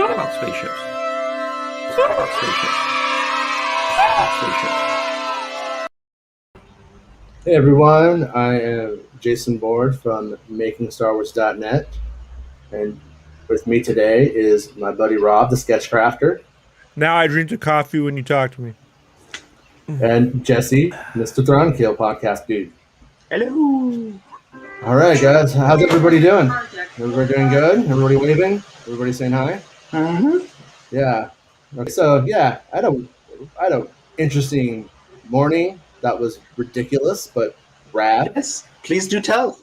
not about spaceships. It's not about spaceships. It's not about spaceships. Hey everyone, I am Jason Board from MakingStarWars.net, and with me today is my buddy Rob, the sketch crafter. Now I drink the coffee when you talk to me. And Jesse, Mr. Thronkill podcast dude. Hello. All right, guys, how's everybody doing? Everybody doing good? Everybody waving? Everybody saying hi? Mm-hmm. Yeah. Okay, so yeah, I had a interesting morning. That was ridiculous, but rad. Yes, please do tell.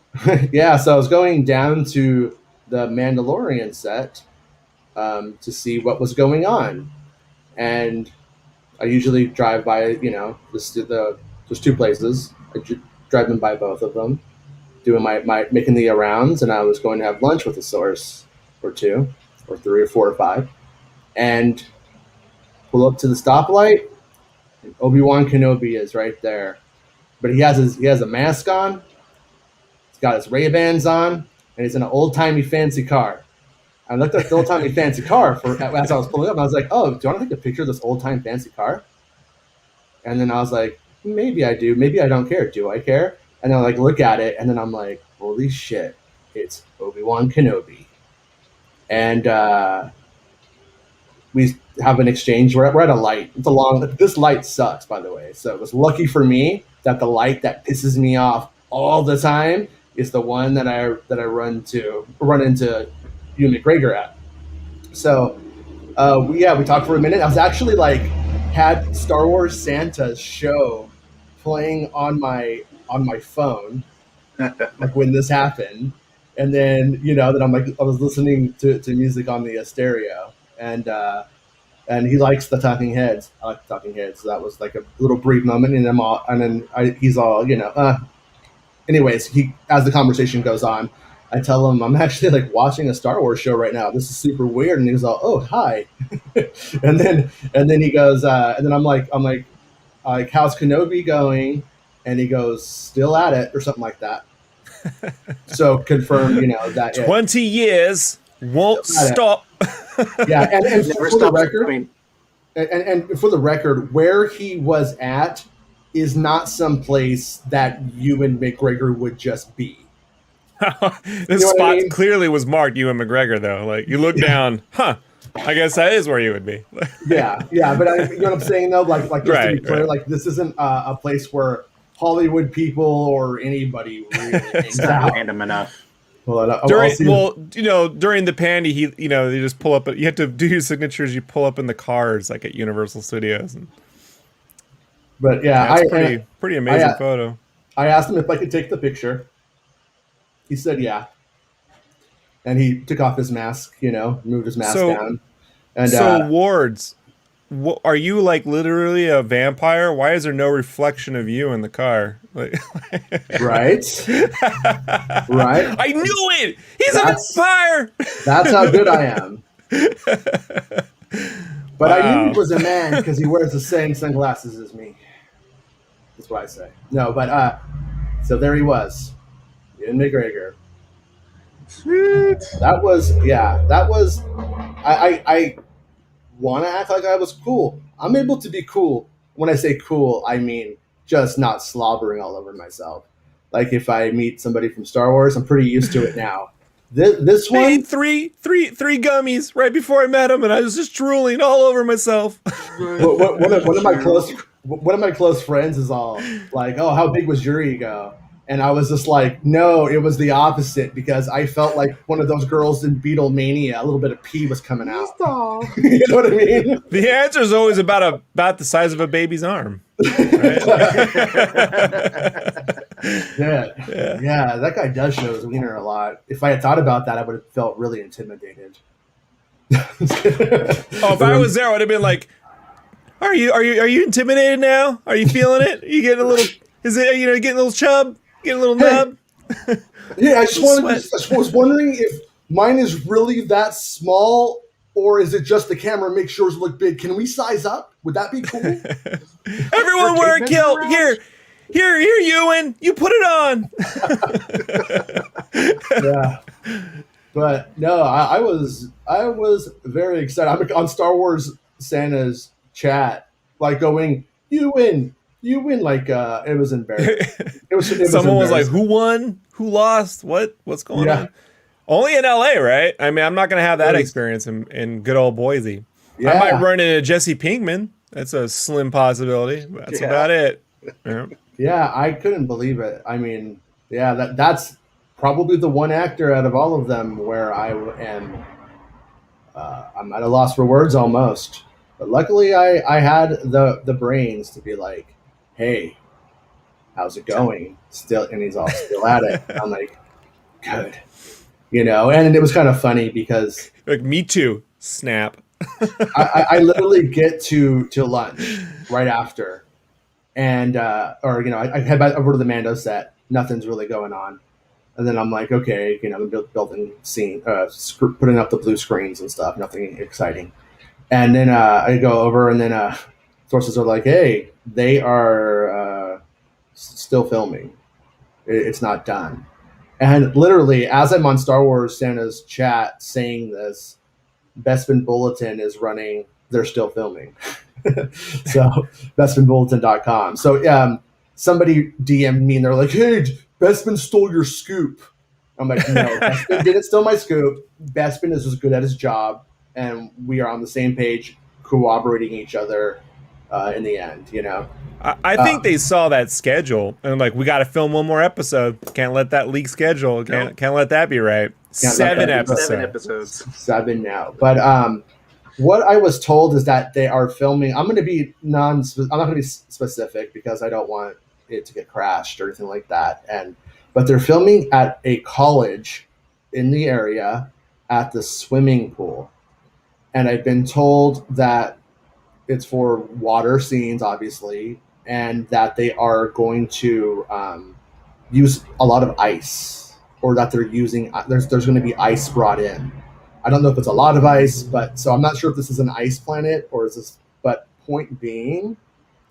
Yeah, so I was going down to the Mandalorian set to see what was going on, and I usually drive by. There's two places. Drive them by both of them, doing my making the rounds, and I was going to have lunch with a source or two, or three, or four, or five, and pull up to the stoplight. And Obi-Wan Kenobi is right there, but he has a mask on. He's got his Ray-Bans on, and he's in an old-timey fancy car. I looked at the old-timey fancy car as I was pulling up, and I was like, oh, do you want to take a picture of this old-time fancy car? And then I was like, maybe I do. Maybe I don't care. Do I care? And then I look at it, and then I'm like, holy shit, it's Obi-Wan Kenobi. And we have an exchange. We're at a light. This light sucks, by the way. So it was lucky for me that the light that pisses me off all the time is the one that I run into Ewan McGregor at. So we talked for a minute. I was actually had Star Wars Santa's show playing on my phone when this happened, and then then I was listening to music on the stereo, and he likes the Talking Heads. I like the Talking Heads. So that was a little brief moment, and he's all anyways, as the conversation goes on, I tell him I'm actually watching a Star Wars show right now. This is super weird, and he's all, "Oh, hi," and then he goes, and then I'm like, "How's Kenobi going?" And he goes, "Still at it," or something like that. So confirmed, that 20 years won't stop. Yeah, and Never for the stops record, coming. and for the record, where he was at is not some place that Ewan McGregor would just be. This spot clearly was marked Ewan McGregor, though. You look down, I guess that is where you would be. yeah, but you know what I'm saying, though? Just to be clear, right. This isn't a place where Hollywood people or anybody really hangs out. Random enough. Well, during the pandy, they just pull up. You have to do your signatures. You pull up in the cars, at Universal Studios. But yeah, it's pretty amazing photo. I asked him if I could take the picture. He said yeah, and he took off his mask. Moved his mask down. And so Wards, are you literally a vampire? Why is there no reflection of you in the car? Right. I knew it. He's a vampire. That's how good I am. But Wow. I knew he was a man because he wears the same sunglasses as me. That's what I say. No, but so there he was, Ewan McGregor. Sweet. That was. I want to act like I was cool. I'm able to be cool. When I say cool, I mean just not slobbering all over myself. If I meet somebody from Star Wars, I'm pretty used to it now. This one, I ate three gummies right before I met him, and I was just drooling all over myself. one of my close friends is all like, "Oh, how big was your ego?" And I was just like, "No, it was the opposite because I felt like one of those girls in Beatlemania. A little bit of pee was coming out." You know what I mean? The answer is always about the size of a baby's arm. Right? Yeah, that guy does show his wiener a lot. If I had thought about that, I would have felt really intimidated. If I was there, I would have been like, "Are you intimidated now? Are you feeling it? Are you getting a little? Is it getting a little chub? Getting a little nub?" Yeah, I just was wondering if mine is really that small, or is it just the camera makes yours look big? Can we size up? Would that be cool? Everyone wear a kilt. Here, Ewan, you put it on. Yeah. But no, I was very excited. I'm on Star Wars Santa's chat, like going, you win, like it was embarrassing. It was Someone was like, embarrassing. "Who won? Who lost? What's going Yeah. on?" Only in LA, right? I mean, I'm not gonna have that It was- experience in good old Boise. I Yeah. might run into Jesse Pinkman. That's a slim possibility. That's Yeah. about it. Yeah. Yeah, I couldn't believe it. I mean, yeah, that's probably the one actor out of all of them where I am. I'm at a loss for words almost. But luckily, I had the brains to be like, "Hey, how's it going?" Still, and he's all still at it. I'm like, "Good," And it was kind of funny because Like, me too. Snap. I literally get to lunch right after, and I head back over to the Mando set. Nothing's really going on, and then I'm like, okay, the building scene, putting up the blue screens and stuff. Nothing exciting, and then I go over, and then sources are like, hey, they are still filming. It's not done, and literally as I'm on Star Wars Santa's chat saying this, Bespin Bulletin is running. They're still filming. So BespinBulletin.com. So somebody DM'd me and they're like, hey, Bespin stole your scoop. I'm like, no, Bespin didn't steal my scoop. Bespin is as good at his job, and we are on the same page, corroborating each other in the end, I think they saw that schedule and like, we got to film one more episode. Can't let that leak schedule. Can't let that be right. Can't let that be episodes. 7 episodes. 7 now. But what I was told is that they are filming. I'm going to be I'm not going to be specific because I don't want it to get crashed or anything like that. But they're filming at a college in the area at the swimming pool, and I've been told that it's for water scenes, obviously, and that they are going to use a lot of ice, or that they're using. There's going to be ice brought in. I don't know if it's a lot of ice, but so I'm not sure if this is an ice planet or is this. But point being,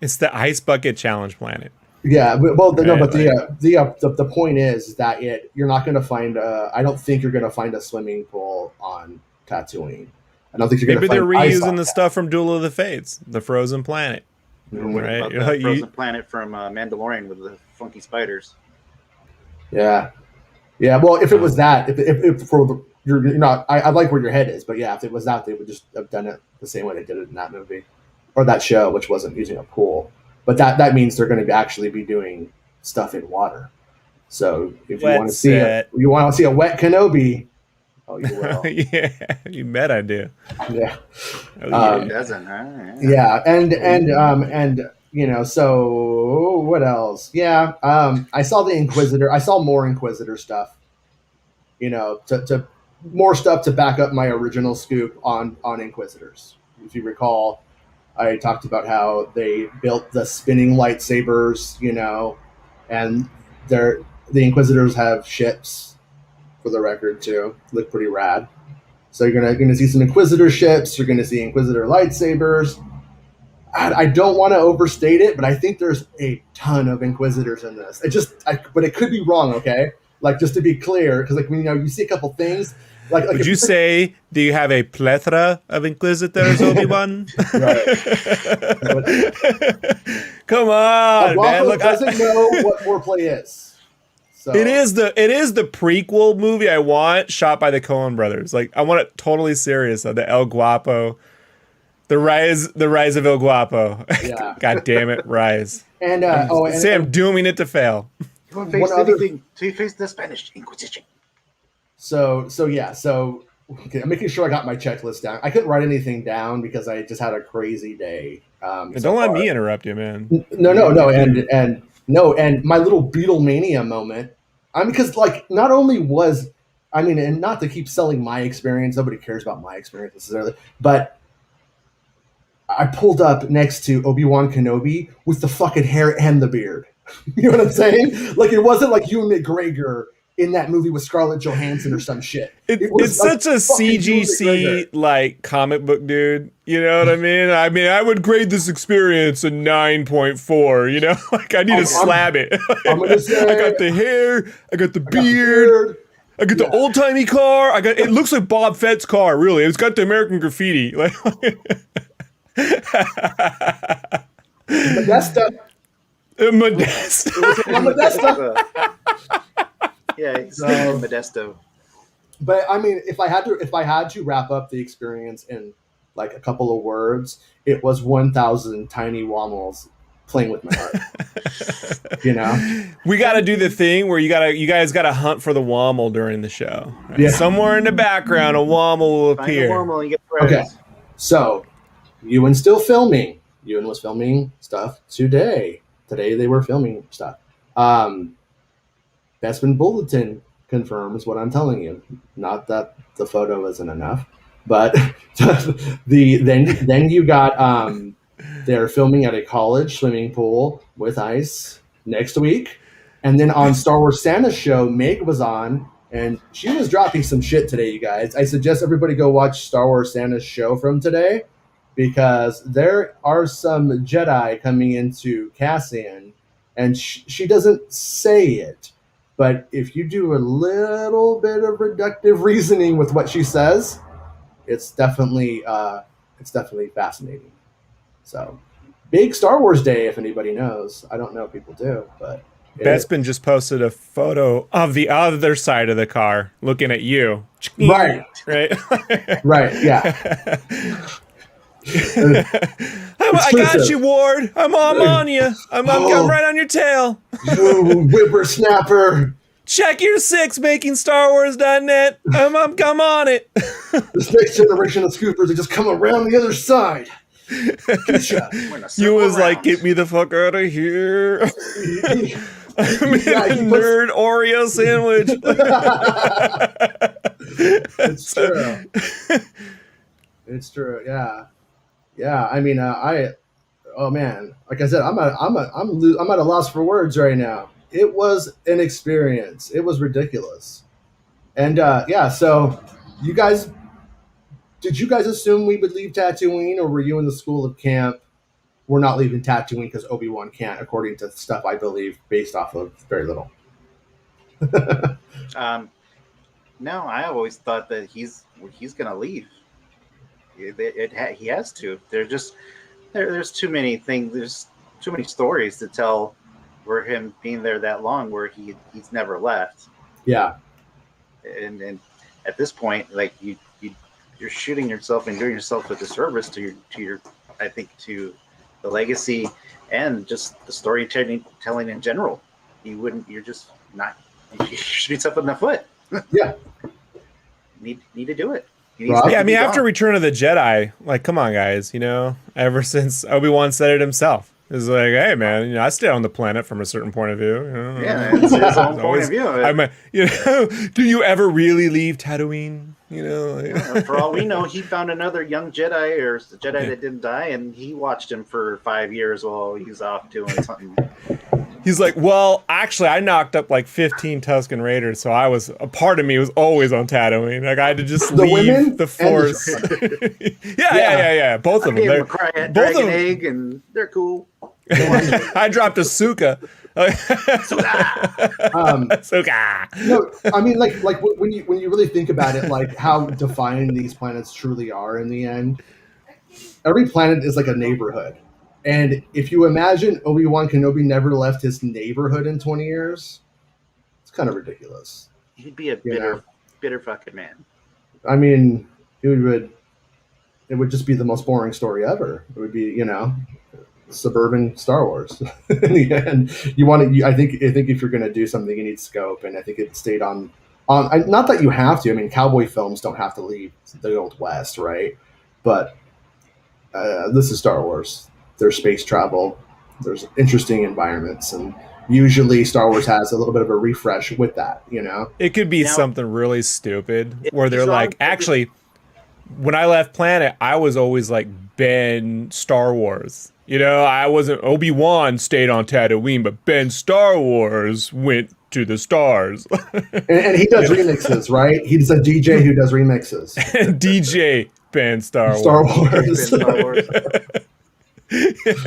It's the Ice Bucket Challenge planet. yeah. Well, no, Right, but the point is that you're not going to find. I don't think you're going to find a swimming pool on Tatooine. I don't think you're going to. Maybe they're find ice on reusing the stuff from Duel of the Fates, the frozen planet. What Right. about the frozen planet from Mandalorian with the funky spiders? Yeah. Well, if it was that, if for the, you're not, I like where your head is, but yeah, if it was that, they would just have done it the same way they did it in that movie or that show, which wasn't using a pool. But that means they're going to actually be doing stuff in water. So if you Wet want to see a wet Kenobi, oh, you will. Yeah, you bet I do. Yeah. Oh, Who doesn't, huh? Yeah, and so what else? Yeah, I saw the Inquisitor. I saw more Inquisitor stuff. To more stuff to back up my original scoop on Inquisitors. If you recall, I talked about how they built the spinning lightsabers, and the Inquisitors have ships, for the record too. Look pretty rad. So you're gonna see some Inquisitor ships. You're gonna see Inquisitor lightsabers. I don't want to overstate it, but I think there's a ton of Inquisitors in this. But it could be wrong. Okay, like just to be clear, because you see a couple things. Would you say, do you have a plethora of Inquisitors, Obi-Wan? Right. Come on, man! Look, doesn't know what foreplay is. So. It is the prequel movie I want, shot by the Coen brothers. Like, I want it totally serious. The El Guapo, the rise of El Guapo. Yeah. God damn it, rise. And I'm dooming it to fail. You won't face anything till you face the Spanish Inquisition. So okay, I'm making sure I got my checklist down. I couldn't write anything down because I just had a crazy day. Don't let me interrupt you, man. No, and my little Beatlemania moment. Because not only was, and not to keep selling my experience, nobody cares about my experience necessarily, but I pulled up next to Obi-Wan Kenobi with the fucking hair and the beard. You know what I'm saying? Like, it wasn't like Ewan McGregor in that movie with Scarlett Johansson or some shit. It's such a CGC like comic book dude. You know what I mean? I would grade this experience a 9.4. Like, I need to slab it. I'm gonna say, I got the hair. I got the beard. I got the old timey car. It looks like Bob Fett's car. Really, it's got the American graffiti. Like, Modesta. Modesto. Modesta. Yeah, it's So- Modesto. But I mean, if I had to wrap up the experience in like a couple of words, it was 1,000 tiny wammels playing with my heart. You know, We got to do the thing where you guys got to hunt for the Wammel during the show. Right? Yeah. Somewhere in the background, a Wammel will Find a appear. Wormel and get credits. Okay. So Ewan's still filming. Ewan was filming stuff today. Today they were filming stuff. Bestman Bulletin confirms what I'm telling you. Not that the photo isn't enough, but then you got they're filming at a college swimming pool with ice next week, and then on Star Wars Santa's show, Meg was on, and she was dropping some shit today, you guys. I suggest everybody go watch Star Wars Santa's show from today, because there are some Jedi coming into Cassian, and she doesn't say it. But if you do a little bit of reductive reasoning with what she says, it's definitely fascinating. So, big Star Wars day, if anybody knows. I don't know if people do, but Bespin just posted a photo of the other side of the car looking at you. Right. Right. Right, yeah. I got you, Ward. I'm on you. I'm right on your tail. You whippersnapper. Check your 6, MakingStarWars.net. I'm on it. This next generation of scoopers are just come around the other side. Getcha. We're gonna You circle was like, around. get me the fuck out of here. I'm in Yeah, a he puts- nerd Oreo sandwich. It's true. It's true. Yeah, yeah. I mean, oh man, like I said, I'm at a loss for words right now. It was an experience. It was ridiculous, and yeah. So, did you guys assume we would leave Tatooine, or were you in the school of camp? We're not leaving Tatooine because Obi-Wan can't, according to stuff I believe, based off of very little. No, I always thought that he's gonna leave. He has to. There's too many things. There's too many stories to tell for him being there that long, where he's never left. Yeah, And at this point, like you're shooting yourself and doing yourself a disservice to your I think to the legacy and just the storytelling in general. You're just not. You shoot yourself in the foot. yeah. Need to do it. Rob? Yeah, I mean, Be after gone. Return of the Jedi, like, come on, guys, ever since Obi-Wan said it himself, it's like, hey, man, I stay on the planet from a certain point of view. Yeah, it's his own point Always- of view. I'm do you ever really leave Tatooine? For all we know, he found another young Jedi or a Jedi that didn't die, and he watched him for 5 years while he was off doing something. He's like, well, actually, I knocked up like 15 Tusken Raiders, so a part of me was always on Tatooine. Like, I had to just The leave women the and the Force. yeah. Both of them. Gave him They're- a cry at both of dragon them. egg, and they're cool. I dropped a Suka. Suka. No, I mean, like when you really think about it, like how defined these planets truly are in the end. Every planet is like a neighborhood, and if you imagine Obi-Wan Kenobi never left his neighborhood in 20 years, it's kind of ridiculous. He'd be a bitter fucking man. I mean, it would just be the most boring story ever. It would be, suburban Star Wars. In the end, I think if you're going to do something, you need scope, and I think it stayed on. Not that you have to. I mean, cowboy films don't have to leave the Old West, right? But this is Star Wars. There's space travel. There's interesting environments, and usually Star Wars has a little bit of a refresh with that. It could be Now- something really stupid where they're Sean, like, actually, when I left Planet, I was always like Ben Star Wars. I wasn't Obi-Wan stayed on Tatooine, but Ben Star Wars went to the stars. and he does remixes, right? He's a DJ who does remixes. DJ Ben Star Wars. Star Wars. Star Wars.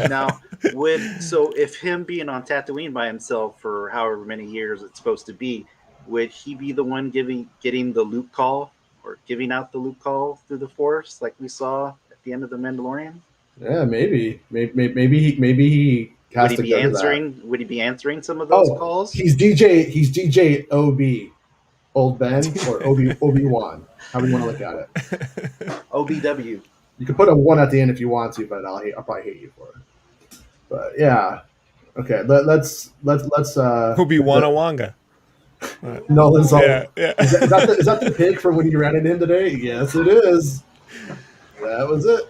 Now, if him being on Tatooine by himself for however many years it's supposed to be, would he be the one getting the Luke call or giving out the Luke call through the Force, like we saw at the end of the Mandalorian? Yeah, maybe he Would has he to be go to that. answering? Would he be answering some of those Oh, calls? he's DJ. He's DJ Obi, Old Ben, or Obi-Wan. How do you want to look at it? OBW. You can put a 1 at the end if you want to, but I'll probably hate you for it. But yeah, okay. Let's Obi-Wan Wanga. Nolan's all. Yeah. Is that the pig from when you ran it in today? Yes, it is. That was it.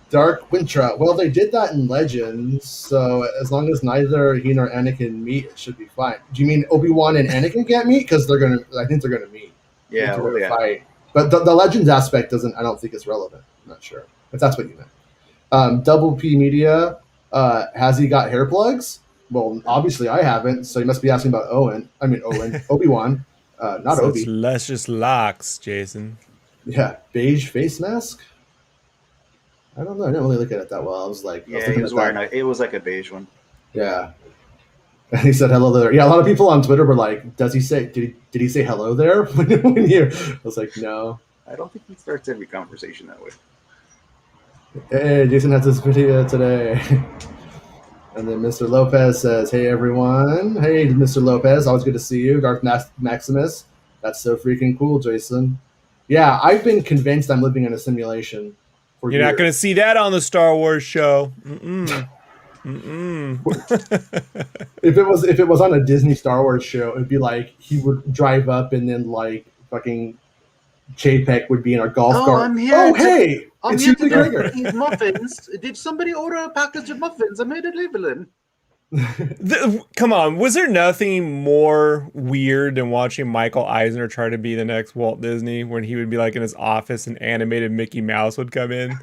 Dark Wintra. Well, they did that in Legends, so as long as neither he nor Anakin meet, it should be fine. Do you mean Obi-Wan and Anakin can't meet? Because I think they're gonna meet. Yeah, They're gonna fight. But the Legends aspect doesn't. I don't think it's relevant. I'm not sure if that's what you meant. Double P Media. Has he got hair plugs? Well, obviously I haven't, so you must be asking about Owen. Obi-Wan, not Such Obi. luscious locks, Jason. Yeah, beige face mask. I don't know. I didn't really look at it that well. I was like, Yeah, he was wearing it was like a beige one. Yeah. And he said hello there. Yeah, a lot of people on Twitter were like, did he say hello there? I was like, no. I don't think he starts every conversation that way. Hey, Jason has this video today. And then Mr. Lopez says, hey, everyone. Hey, Mr. Lopez. Always good to see you. Darth Maximus. That's so freaking cool, Jason. Yeah, I've been convinced I'm living in a simulation. You're not going to see that on the Star Wars show. If it was on a Disney Star Wars show, it'd be like he would drive up and then like fucking Chapek would be in a golf cart. I'm here. Hey, I'm it's here Ewan McGregor. to eat muffins. Did somebody order a package of muffins? I made a delivery. Come on, was there nothing more weird than watching Michael Eisner try to be the next Walt Disney when he would be like in his office and animated Mickey Mouse would come in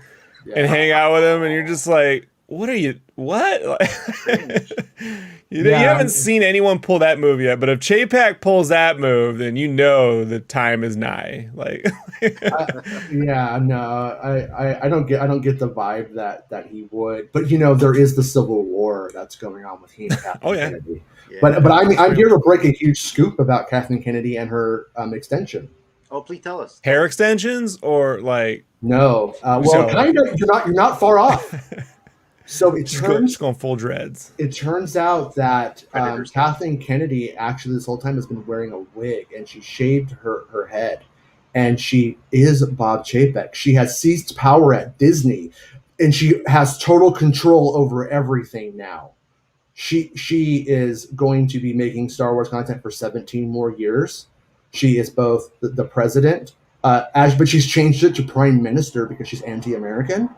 and hang out with him and you're just like, what? You haven't seen anyone pull that move yet, but if Chapek pulls that move, then you know the time is nigh. Like, I don't get the vibe that he would. But there is the Civil War that's going on with he and Kathleen Kennedy. Yeah. But I'm here to break a huge scoop about Kathleen Kennedy and her extension. Oh, please tell us. Hair extensions or like? No. Kind of. You're not far off. So just going full dreads. It turns out that Kathleen Kennedy actually this whole time has been wearing a wig, and she shaved her head, and she is Bob Chapek. She has seized power at Disney, and she has total control over everything now. She is going to be making Star Wars content for 17 more years. She is both the president, but she's changed it to prime minister because she's anti-American.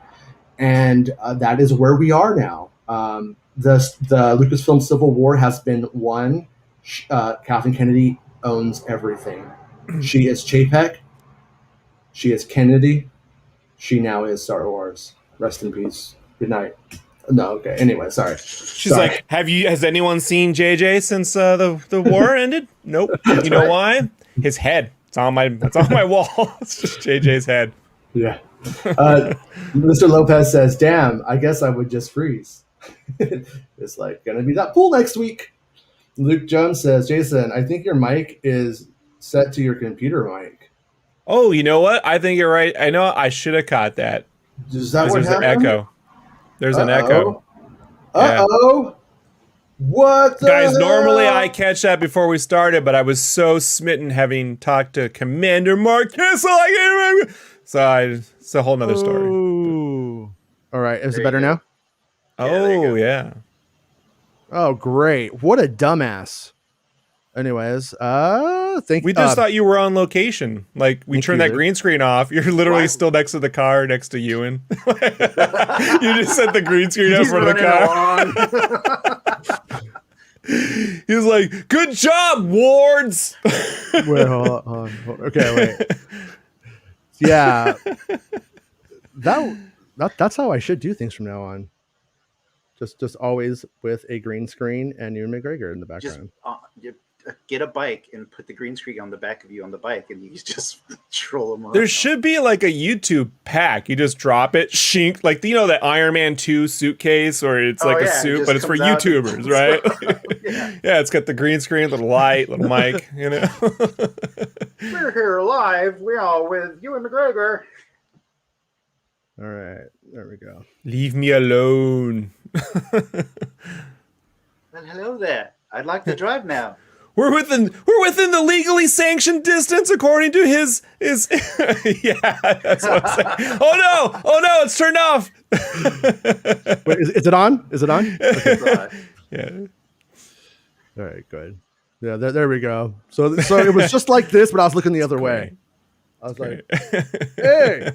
And that is where we are now. The Lucasfilm Civil War has been won. Kathleen Kennedy owns everything. She is Chapek. She is Kennedy. She now is Star Wars. Rest in peace. Good night. No, okay. Anyway, sorry. She's like, has anyone seen JJ since the war ended? Nope. You know why? His head. It's on my wall. It's just JJ's head. Yeah. Mr. Lopez says, damn, I guess I would just freeze. It's like gonna be that pool next week. Luke Jones says, Jason, I think your mic is set to your computer mic. Oh, you know what? I think you're right. I know I should have caught that. Is that what there's happened? An echo. There's an echo. Uh-oh. Yeah. What the Guys, hell? normally I catch that before we started, but I was so smitten having talked to Commander Mark Kissel. I can't remember. It's a whole nother story. Ooh. All right. Is it better now? Oh, yeah. Oh, great. What a dumbass. Anyways, we just thought you were on location. Like, we turned that green screen off. You're literally still next to the car, next to Ewan. You just set the green screen up for the car. He was like, good job, wards. Wait, hold on. Okay, wait. Yeah. That's how I should do things from now on. Just always with a green screen and Ewan McGregor in the background. Just get a bike and put the green screen on the back of you on the bike, and you just troll them around. There should be like a YouTube pack. You just drop it, shink, like that Iron Man 2 suitcase, or it's like a suit, but it's for YouTubers, right? Yeah, it's got the green screen, little light, little mic, We're here live. We're all with Ewan McGregor. All right, there we go. Leave me alone. Well, hello there. I'd like to drive now. We're within the legally sanctioned distance according to his yeah, that's what I'm saying. Oh no, it's turned off. Wait, is it on? Is it on? Okay. Yeah. All right, good. Yeah, there we go. So it was just like this, but I was looking the other way. I was like, "Hey,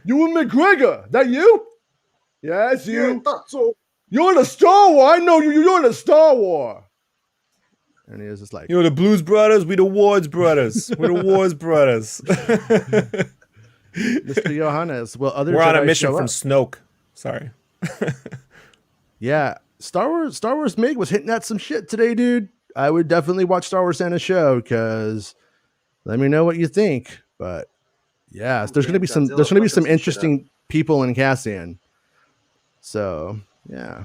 Ewan McGregor, that you? Yeah, it's you. Yeah, that's so. You're in a Star Wars. I know you. You're in a Star Wars." And he was just like, the Blues Brothers, we the Wards Brothers. We're the Wards Brothers. Mr. Johannes, will other We're on a Jedi mission show from up? Snoke. Sorry. Yeah, Star Wars Mig was hitting at some shit today, dude. I would definitely watch Star Wars Santa show because let me know what you think. But yeah, there's gonna be some interesting people in Cassian. So yeah,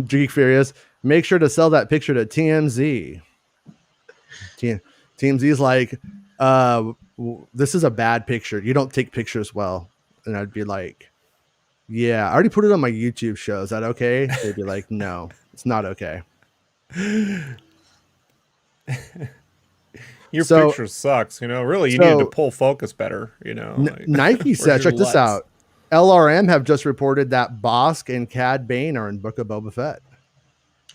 Geek Furious. Make sure to sell that picture to TMZ. TMZ's like, this is a bad picture. You don't take pictures well. And I'd be like, yeah, I already put it on my YouTube show. Is that okay? They'd be like, no, it's not okay. Your picture sucks, Really, you needed to pull focus better, Nike said, check this out. LRM have just reported that Bosk and Cad Bane are in Book of Boba Fett.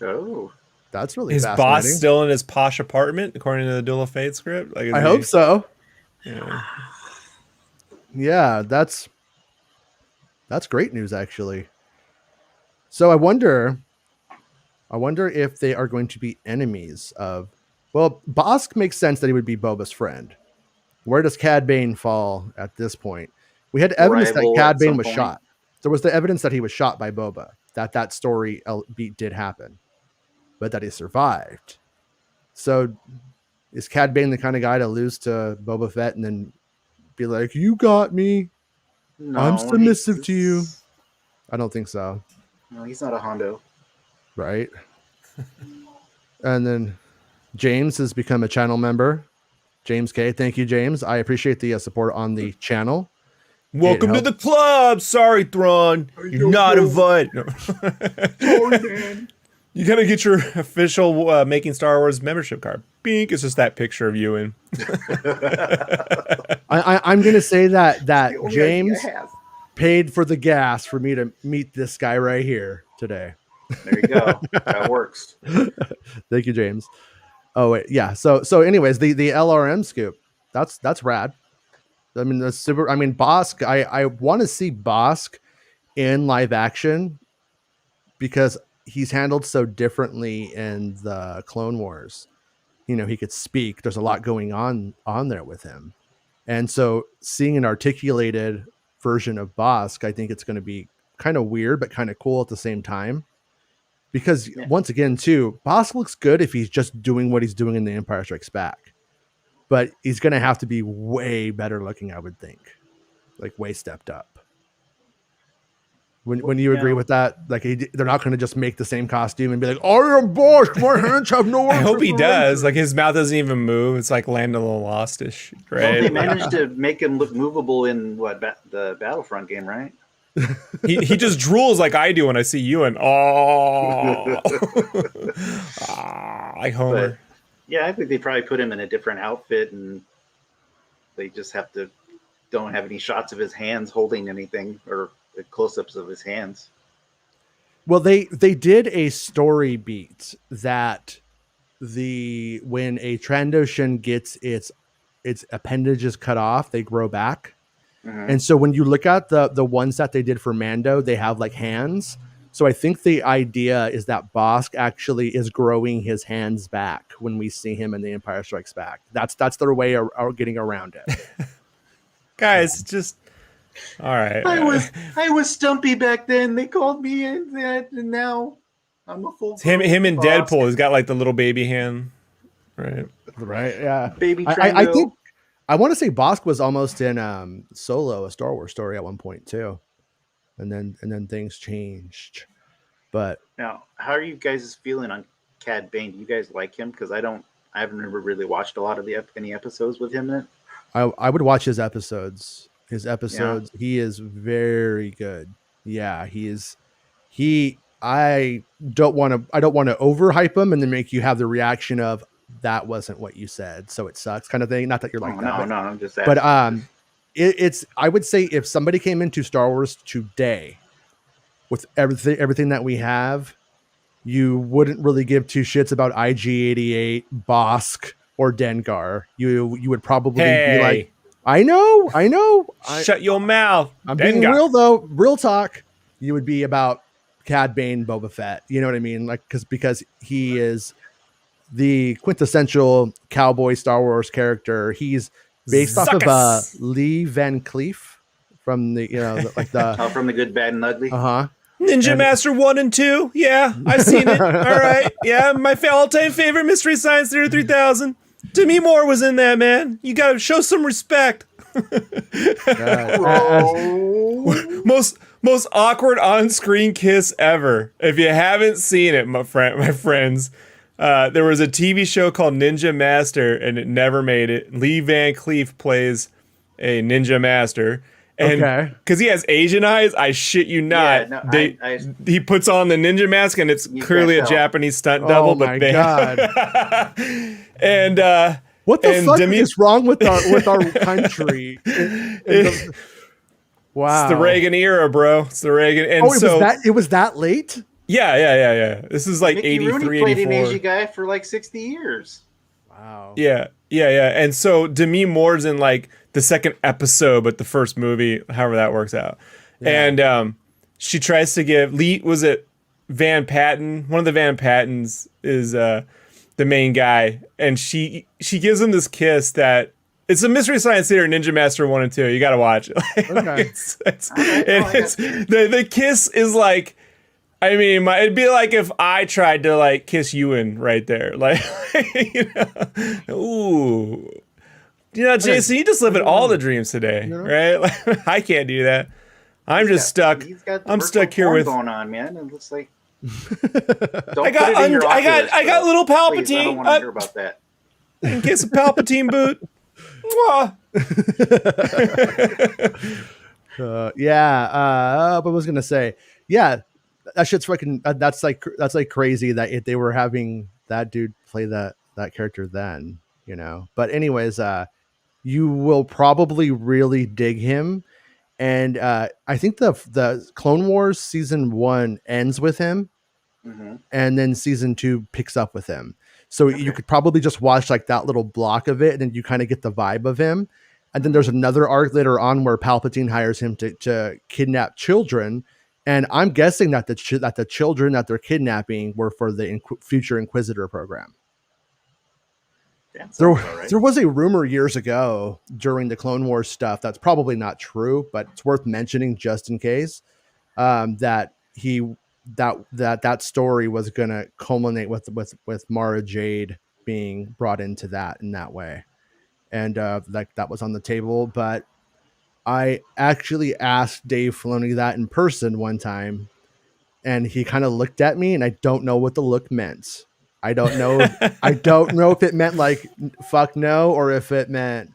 Oh, that's really Is fascinating. Boss still in his posh apartment according to the Duel of Fate script? I hope so. Yeah, that's great news, actually. So I wonder if they are going to be enemies of. Well, Bosk makes sense that he would be Boba's friend. Where does Cad Bane fall at this point? We had evidence that Cad Bane was shot. There was the evidence that he was shot by Boba. That story beat did happen, but that he survived. So is Cad Bane the kind of guy to lose to Boba Fett and then be like, "You got me. no, I'm submissive to you"? I don't think so. No, he's not a Hondo. Right. And then James has become a channel member. James K. Thank you, James. I appreciate the support on the channel. Welcome to the club. Sorry, Thrawn. You're not invited. No. Sorry, man. You gotta get your official Making Star Wars membership card. Bink. It's just that picture of you in. I'm gonna say that James paid for the gas for me to meet this guy right here today. There you go. That works. Thank you, James. Oh wait, yeah. So anyways, the LRM scoop. That's rad. I mean, that's super. I mean, Bosk. I want to see Bosk in live action because he's handled so differently in the Clone Wars. He could speak. There's a lot going on there with him, and so seeing an articulated version of Bosk, I think it's going to be kind of weird, but kind of cool at the same time. Because once again, too, Bosk looks good if he's just doing what he's doing in The Empire Strikes Back. But he's going to have to be way better looking, I would think. Like, way stepped up. When you agree with that, like, they're not going to just make the same costume and be like, "I am Bosk, my hands have no..." I hope he does. Like, his mouth doesn't even move. It's like Land of the Lost-ish. Right? Well, they managed to make him look movable in the Battlefront game, right? he just drools like I do when I see you and like Homer. But, yeah, I think they probably put him in a different outfit, and they just don't have any shots of his hands holding anything or the close-ups of his hands. Well, they did a story beat that when a Trandoshan gets its appendages cut off, they grow back. Mm-hmm. And so when you look at the ones that they did for Mando, they have like hands. So I think the idea is that Bosk actually is growing his hands back when we see him in The Empire Strikes Back. That's their way of getting around it. Guys, just all right. I was stumpy back then. They called me in that, and now I'm a full. Him and Bosk. Deadpool. He's got like the little baby hand. Right. Right? Yeah. Baby I Triangle. think I want to say Bosk was almost in Solo, a Star Wars story at one point too, and then things changed. But Now, how are you guys feeling on Cad Bane? Do you guys like him? Because I don't. I haven't never really watched a lot of any episodes with him in it. I would watch his episodes. His Yeah. episodes. He is very good. Yeah, he is. He. I don't want to overhype him and then make you have the reaction of that wasn't what you said, so it sucks kind of thing. Not that you're Oh like that, no, but no, I'm just but asking. it's I would say if somebody came into Star Wars today with everything that we have, you wouldn't really give two shits about IG-88, Bosk, or Dengar. You would probably be like, Hey, I know, shut your mouth. I'm being Dengar. real though, real talk. You would be about Cad Bane, Boba Fett. You know what I mean? Like because he is the quintessential cowboy Star Wars character. He's based off of Zuckus. Lee Van Cleef from like the Oh, from the Good, Bad, and Ugly. uh-huh. Ninja And- Master 1 and 2. Yeah, I've seen it. All right. Yeah, my all-time favorite Mystery Science Theater 3000. Demi Moore was in that, man. You got to show some respect. Most awkward on-screen kiss ever. If you haven't seen it, my friends, there was a TV show called Ninja Master, and it never made it. Lee Van Cleef plays a Ninja Master, and Okay. because he has Asian eyes, I shit you not. Yeah, no, he puts on the ninja mask, and it's You clearly a can't tell. Japanese stunt Oh double. my But they God. and What the and fuck Demi- is wrong with our country? Wow. It's the Reagan era, bro. It's the Reagan. And it was that late? Yeah. This is like Mickey 83, Rooney played an 84. Asian guy for like 60 years. Wow. Yeah. And so Demi Moore's in like the second episode, but the first movie, however that works out. Yeah. And she tries to give Lee, was it Van Patten? One of the Van Pattens is the main guy, and she gives him this kiss that it's a Mystery Science Theater Ninja Master 1 and 2. You gotta watch it. Okay. The kiss is like, I mean, it'd be like if I tried to like kiss Ewan right there, like, ooh, Jason, you just living all the dreams today, right? Like, I can't do that. I'm just stuck. He's got the I'm stuck here virtual with. porn going on, man. It looks like. I got little Palpatine. Please, I don't want to hear about that. In case of Palpatine boot. Mwah. But I was gonna say, yeah, that shit's fucking. That's like crazy that if they were having that dude play that character then, But anyways, you will probably really dig him, and I think the Clone Wars season 1 ends with him, and then season 2 picks up with him. So you could probably just watch like that little block of it, and then you kind of get the vibe of him. And then there's another arc later on where Palpatine hires him to kidnap children. And I'm guessing that the children that they're kidnapping were for the future Inquisitor program. Damn, There right. was a rumor years ago during the Clone Wars stuff that's probably not true, but it's worth mentioning just in case, that that story was going to culminate with Mara Jade being brought into that in that way. And that was on the table, but I actually asked Dave Filoni that in person one time, and he kind of looked at me, and I don't know what the look meant. I don't know. I don't know if it meant like fuck no, or if it meant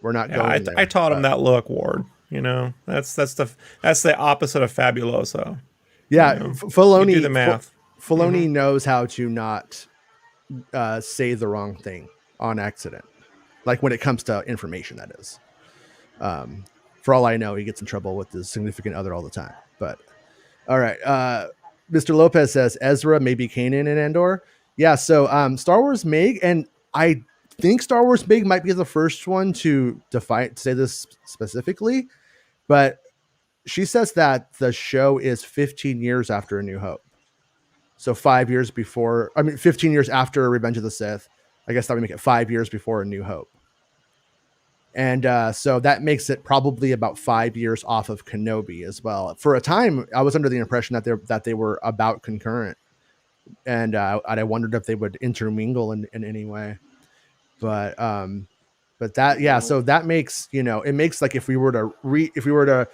we're not going there. I taught him that look, Ward. That's the opposite of fabuloso. Yeah, Filoni. You do the math. Filoni knows how to not say the wrong thing on accident. Like when it comes to information, that is. For all I know, he gets in trouble with his significant other all the time. But all right, Mr. Lopez says Ezra, maybe Kanan in Andor. Yeah, so Star Wars Meg, and I think Star Wars Meg might be the first one to say this specifically, but she says that the show is 15 years after A New Hope. So 15 years after Revenge of the Sith. I guess that would make it 5 years before A New Hope. And so that makes it probably about 5 years off of Kenobi as well. For a time, I was under the impression that they were about concurrent. and I wondered if they would intermingle in any way. But that, yeah, so that makes, it makes like if we were to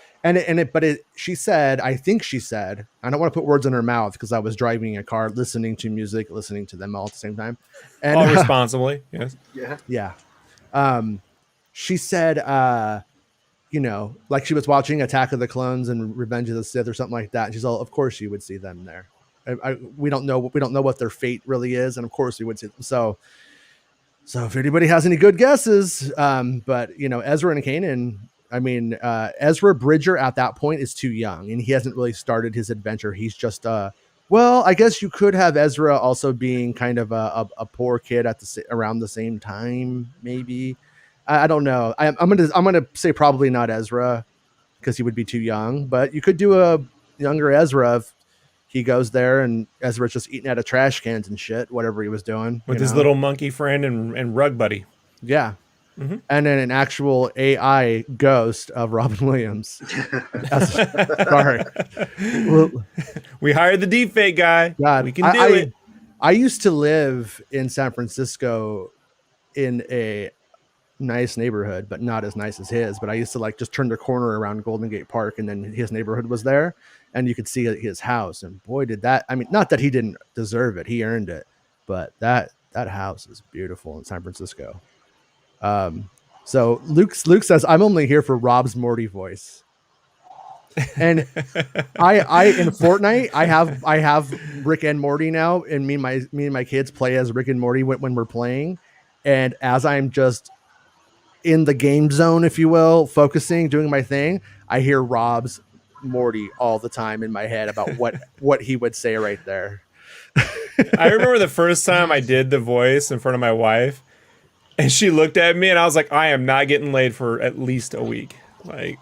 she said, I think she said, I don't want to put words in her mouth because I was driving a car, listening to music, listening to them all at the same time, and All responsibly, yes. Yeah. she said, like she was watching Attack of the Clones and Revenge of the Sith or something like that. And she's all, of course you would see them there. We don't know what their fate really is, and of course we would see them. So if anybody has any good guesses, but Ezra and Kanan, I mean, Ezra Bridger at that point is too young, and he hasn't really started his adventure. He's just well, I guess you could have Ezra also being kind of a poor kid at around the same time, maybe. I don't know. I'm gonna say probably not Ezra because he would be too young, but you could do a younger Ezra if he goes there and Ezra's just eating out of trash cans and shit, whatever he was doing With his little monkey friend and rug buddy. Yeah. Mm-hmm. And then an actual AI ghost of Robin Williams. Sorry. Well, we hired the deepfake guy. God, we can do it. I used to live in San Francisco in a nice neighborhood, but not as nice as his. But I used to like just turn the corner around Golden Gate Park, and then his neighborhood was there, and you could see his house. And boy, did that! I mean, not that he didn't deserve it; he earned it. But that house is beautiful in San Francisco. So Luke says, "I'm only here for Rob's Morty voice." And I in Fortnite, I have Rick and Morty now, and me and my kids play as Rick and Morty when we're playing. And as I'm just in the game zone, if you will, focusing, doing my thing, I hear Rob's Morty all the time in my head about what he would say right there. I remember the first time I did the voice in front of my wife, and she looked at me, and I was like, I am not getting laid for at least a week. Like,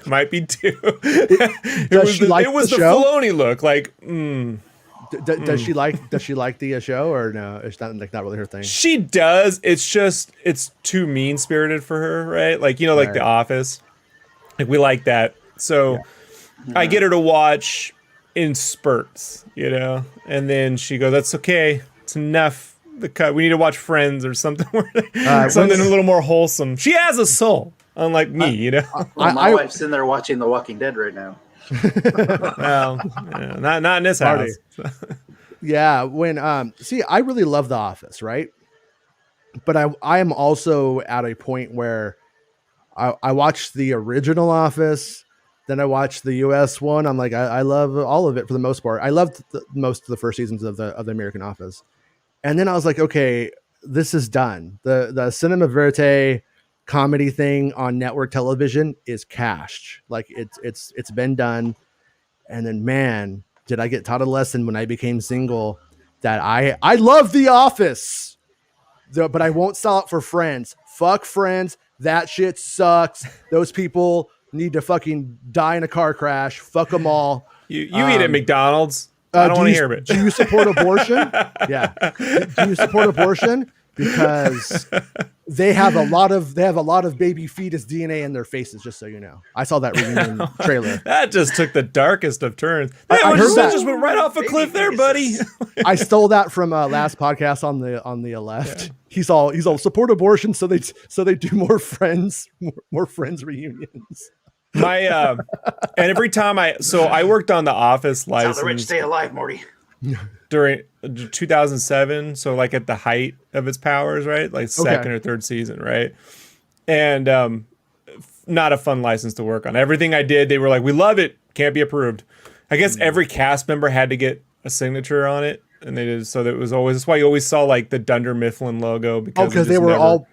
might be two. It was the Filoni look. Like, Does she like the show, or no? It's not really her thing. She does. It's too mean spirited for her, right? Like, like The Office. Like, we like that. So I get her to watch in spurts, and then she goes, "That's okay. It's enough. The cut. We need to watch Friends or something. Something a little more wholesome." She has a soul, unlike me, My wife's in there watching The Walking Dead right now. Well, not in this house. Yeah, when I really love The Office, right? But I am also at a point where I watched the original Office, then I watched the US one. I'm like, I love all of it for the most part. I loved most of the first seasons of the American Office. And then I was like, okay, this is done. The Cinema Verite comedy thing on network television is cashed. Like it's been done. And then, man, did I get taught a lesson when I became single that I love The Office, but I won't sell it for Friends. Fuck Friends. That shit sucks. Those people need to fucking die in a car crash. Fuck them all. You eat at McDonald's. I don't want to hear of it. Do you support abortion? Yeah. Do you support abortion? Because they have a lot of baby fetus DNA in their faces, just so you know. I saw that reunion trailer. That just took the darkest of turns. I heard that just went right off a cliff there, buddy. I stole that from last podcast on the left. Yeah. He's all support abortion, so they do more friends reunions. And every time I worked on the Office license. How the rich stay alive, Morty. During 2007, so like at the height of its powers, right? Like second or third season, right? And not a fun license to work on. Everything I did, they were like, "We love it, can't be approved." I guess every cast member had to get a signature on it, and they did. So that's why you always saw like the Dunder Mifflin logo because they were all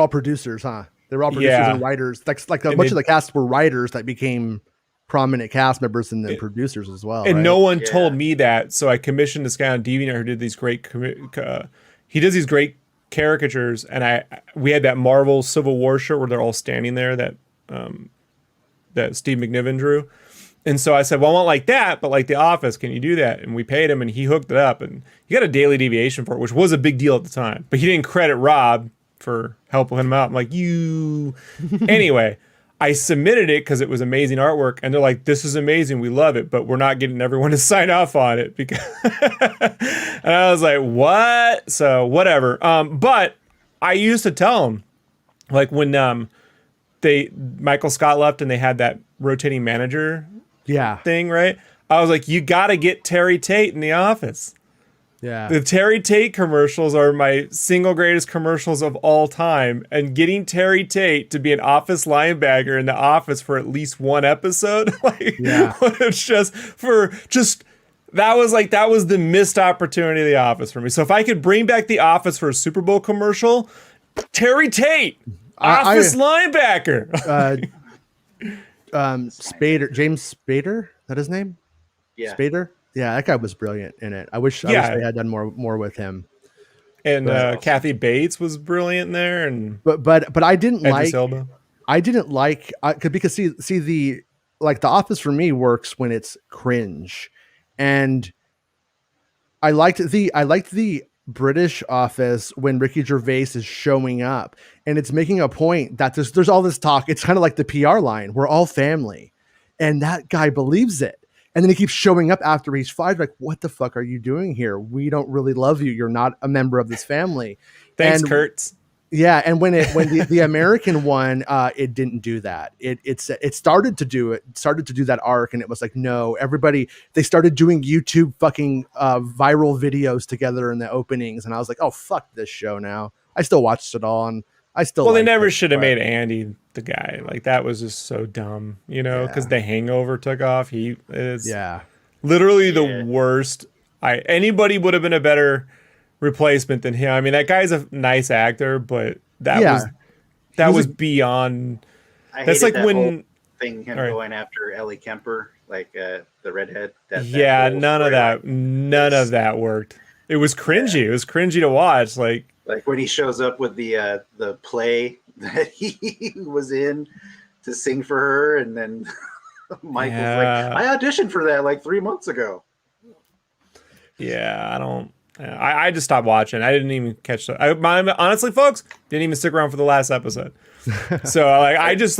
producers, huh? They were all producers and writers. Like a bunch of the cast were writers that became prominent cast members and then producers as well. And right? no one told me that, so I commissioned this guy on DeviantArt who did these great. He does these great caricatures, and we had that Marvel Civil War shirt where they're all standing there that Steve McNiven drew, and so I said, "Well, I want like that, but like The Office. Can you do that?" And we paid him, and he hooked it up, and he got a daily deviation for it, which was a big deal at the time. But he didn't credit Rob for helping him out. I'm like, you. Anyway, I submitted it because it was amazing artwork, and they're like, "This is amazing, we love it, but we're not getting everyone to sign off on it because." And I was like, "What?" So whatever. But I used to tell them, like when Michael Scott left and they had that rotating manager thing, right? I was like, "You got to get Terry Tate in the office." Yeah. The Terry Tate commercials are my single greatest commercials of all time. And getting Terry Tate to be an office linebacker in the office for at least one episode, it's that was the missed opportunity of The Office for me. So if I could bring back The Office for a Super Bowl commercial, Terry Tate, office linebacker. Spader, James Spader, is that his name? Yeah. Spader? Yeah, that guy was brilliant in it. I wish they had done more with him. And Kathy Bates was brilliant there, and but I didn't Idris like Elba. I didn't like because see the like The Office for me works when it's cringe, and I liked the British Office when Ricky Gervais is showing up and it's making a point that there's all this talk. It's kind of like the PR line, we're all family, and that guy believes it. And then he keeps showing up after he's fired. Like, what the fuck are you doing here? We don't really love you. You're not a member of this family. Thanks, and, Kurtz. Yeah, and when the American one, it didn't do that. It started to do that arc, and it was like, no, everybody. They started doing YouTube fucking viral videos together in the openings, and I was like, oh fuck this show now. I still watched it all, and I still. Well, they never should have made Andy the guy. Like that was just so dumb, because The Hangover took off. He is literally the worst. Anybody would have been a better replacement than him. I mean, that guy's a nice actor, but that was beyond. That's like when whole thing him going after Ellie Kemper, like the redhead. None of that worked. It was cringy. It was cringy to watch. Like when he shows up with the play that he was in to sing for her, and then Mike was like, "I auditioned for that like 3 months ago." Yeah, I just stopped watching. I didn't even catch that. Honestly, folks, didn't even stick around for the last episode. So I just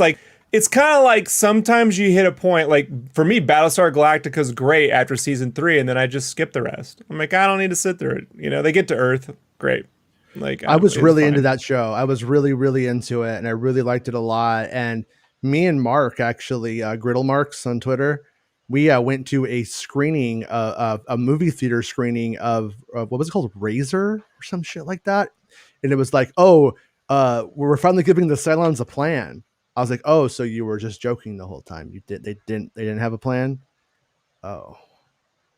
it's kind of like sometimes you hit a point. Like for me, Battlestar Galactica is great after season 3, and then I just skip the rest. I'm like, I don't need to sit through it. They get to Earth, great. Like I was really into that show. I was really, really into it, and I really liked it a lot. And me and Mark, actually, Griddle Marks on Twitter, we went to a screening, a movie theater screening of what was it called, Razor or some shit like that. And it was like, we're finally giving the Cylons a plan. I was like, oh, so you were just joking the whole time? They didn't have a plan. Oh,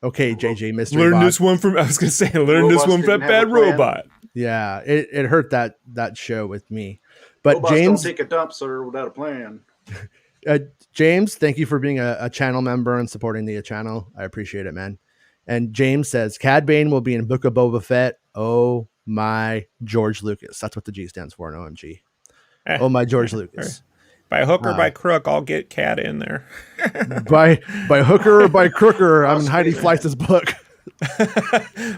okay, JJ Mystery. Learn this one from Bad Robot. Yeah, it hurt that show with me. But Robots James, don't take a dump, sir, without a plan. James, thank you for being a channel member and supporting the channel. I appreciate it, man. And James says Cad Bane will be in Book of Boba Fett. Oh my George Lucas. That's what the G stands for in OMG. Oh my George Lucas. By hook or by crook, I'll get Cad in there. by hooker or by crooker, I'm in Heidi Fleiss's book.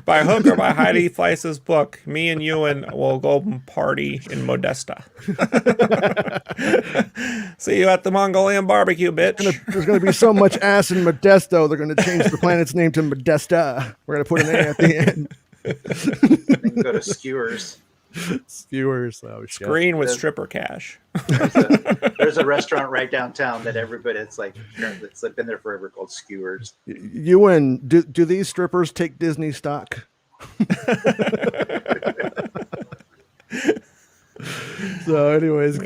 By hook or by Heidi Fleiss's book, me and Ewan will go party in Modesta. See you at the Mongolian barbecue, bitch. There's going to be so much ass in Modesto, they're going to change the planet's name to Modesta. We're going to put an A at the end. They can go to Skewers. Skewers. Oh, shit. Screen with stripper cash. There's a restaurant right downtown that everybody, it's been there forever, called Skewers. Ewan, do these strippers take Disney stock? So anyways,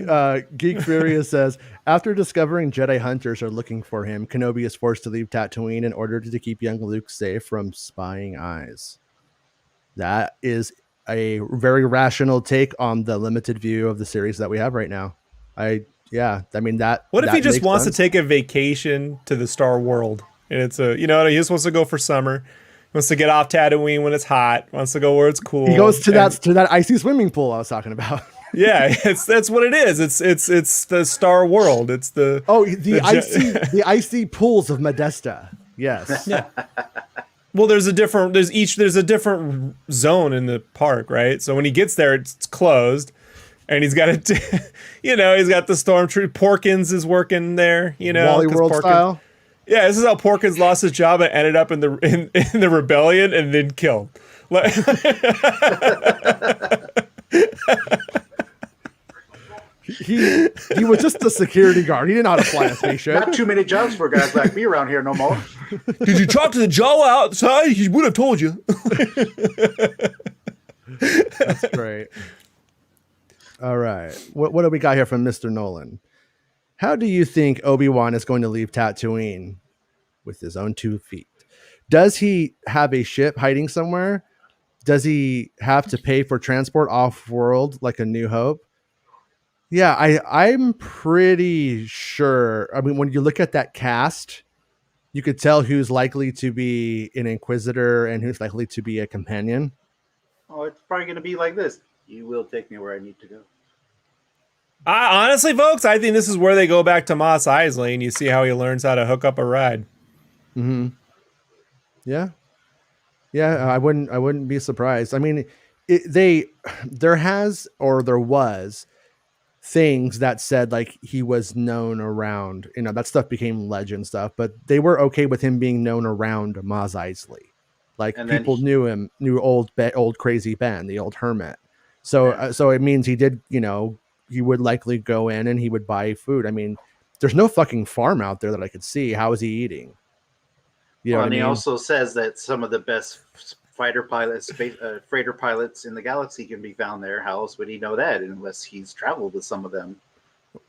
Geek Furious says, after discovering Jedi hunters are looking for him, Kenobi is forced to leave Tatooine in order to keep young Luke safe from spying eyes. That is a very rational take on the limited view of the series that we have right now. I mean that. What if he just wants to take a vacation to the Star World, and it's he just wants to go for summer, wants to get off Tatooine when it's hot, wants to go where it's cool. He goes to that icy swimming pool I was talking about. Yeah, that's what it is. It's the Star World. It's the icy pools of Modesta. Yes. Yeah. Well, there's a different zone in the park, right? So when he gets there, it's closed, and he's got he's got the stormtrooper. Porkins is working there, Wally 'cause World Porkins, style. Yeah, this is how Porkins lost his job and ended up in the rebellion and then killed. He was just a security guard. He didn't know how to fly a spaceship. Not too many jobs for guys like me around here no more. Did you talk to the Jawa outside? He would have told you. That's great. All right. What do we got here from Mr. Nolan? How do you think Obi-Wan is going to leave Tatooine with his own 2 feet? Does he have a ship hiding somewhere? Does he have to pay for transport off-world like A New Hope? Yeah, I'm pretty sure. I mean, when you look at that cast, you could tell who's likely to be an Inquisitor and who's likely to be a companion. Oh, it's probably going to be like this. You will take me where I need to go. Honestly, folks, I think this is where they go back to Mos Eisley and you see how he learns how to hook up a ride. Mm-hmm. Yeah. I wouldn't be surprised. I mean, there was things that said like he was known around, that stuff became legend stuff, but they were okay with him being known around Mos Eisley. Like, and people knew old crazy Ben, the old hermit. So, so it means he did, he would likely go in and he would buy food. I mean, there's no fucking farm out there that I could see. How is he eating? And he also says that some of the best freighter pilots in the galaxy can be found there. How else would he know that unless he's traveled with some of them?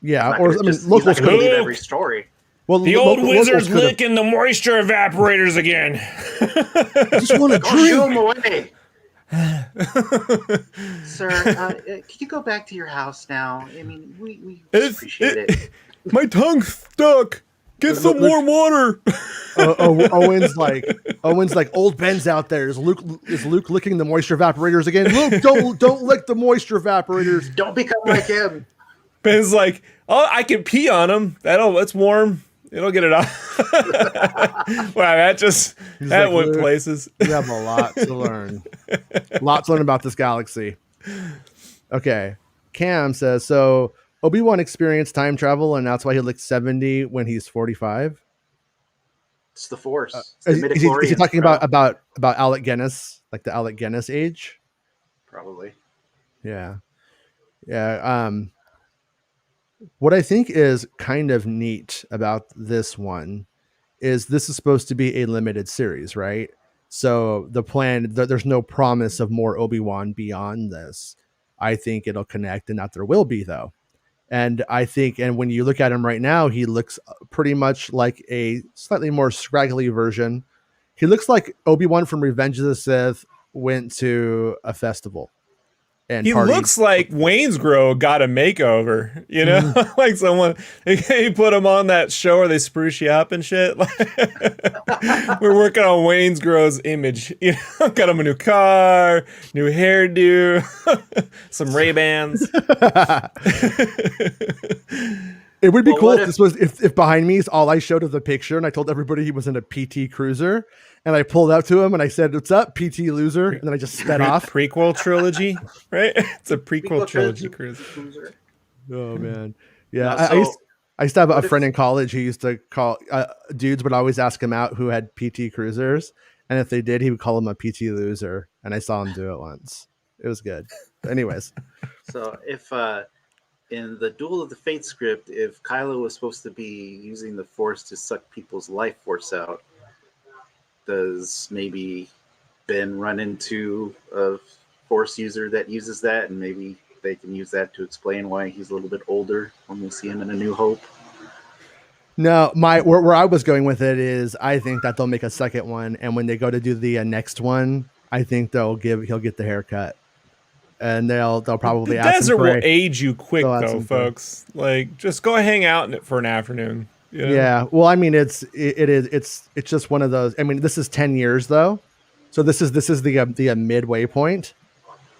Yeah, locals could believe every story. Well, the old wizard's licking the moisture evaporators again. I just want to drink. Shoo him away. Sir, can you go back to your house now? I mean, we appreciate it. My tongue's stuck. Get some warm water. Owen's like, old Ben's out there. Is Luke licking the moisture evaporators again? Luke, don't lick the moisture evaporators. Don't become like him. Ben's like, oh, I can pee on him. It's warm. It'll get it off. Wow, that went places. You have a lot to learn. About this galaxy. Okay. Cam says, so Obi-Wan experienced time travel, and that's why he looks 70 when he's 45. It's the Force. Is he talking about Alec Guinness, like the Alec Guinness age? Probably. Yeah. What I think is kind of neat about this one is this is supposed to be a limited series, right? So the plan, there's no promise of more Obi-Wan beyond this. I think it'll connect, and that there will be, though. And I think, and when you look at him right now, he looks pretty much like a slightly more scraggly version. He looks like Obi-Wan from Revenge of the Sith went to a festival. And he looks like Waynesgrove got a makeover, like someone, he put him on that show where they spruce you up and shit. We're working on Waynesgrove's image, got him a new car, new hairdo, some Ray-Bans. It would be cool if behind me is all I showed of the picture and I told everybody he was in a PT Cruiser and I pulled up to him and I said, "What's up, PT loser?" And then I just sped off. Prequel trilogy, right? It's a prequel trilogy cruiser. Oh man, yeah. I used to have a friend in college who used to call dudes would always ask him out who had PT Cruisers, and if they did, he would call him a PT loser. And I saw him do it once. It was good. Anyways, so if in the Duel of the Fate script, if Kylo was supposed to be using the Force to suck people's life force out, does maybe Ben run into a Force user that uses that, and maybe they can use that to explain why he's a little bit older when we see him in A New Hope? No, where I was going with it is I think that they'll make a second one, and when they go to do the next one, I think he'll get the haircut. And they'll probably the desert will age you quick though, folks. Like, just go hang out in it for an afternoon. Yeah. Well, I mean, it's just one of those. I mean, this is 10 years though, so this is the midway point,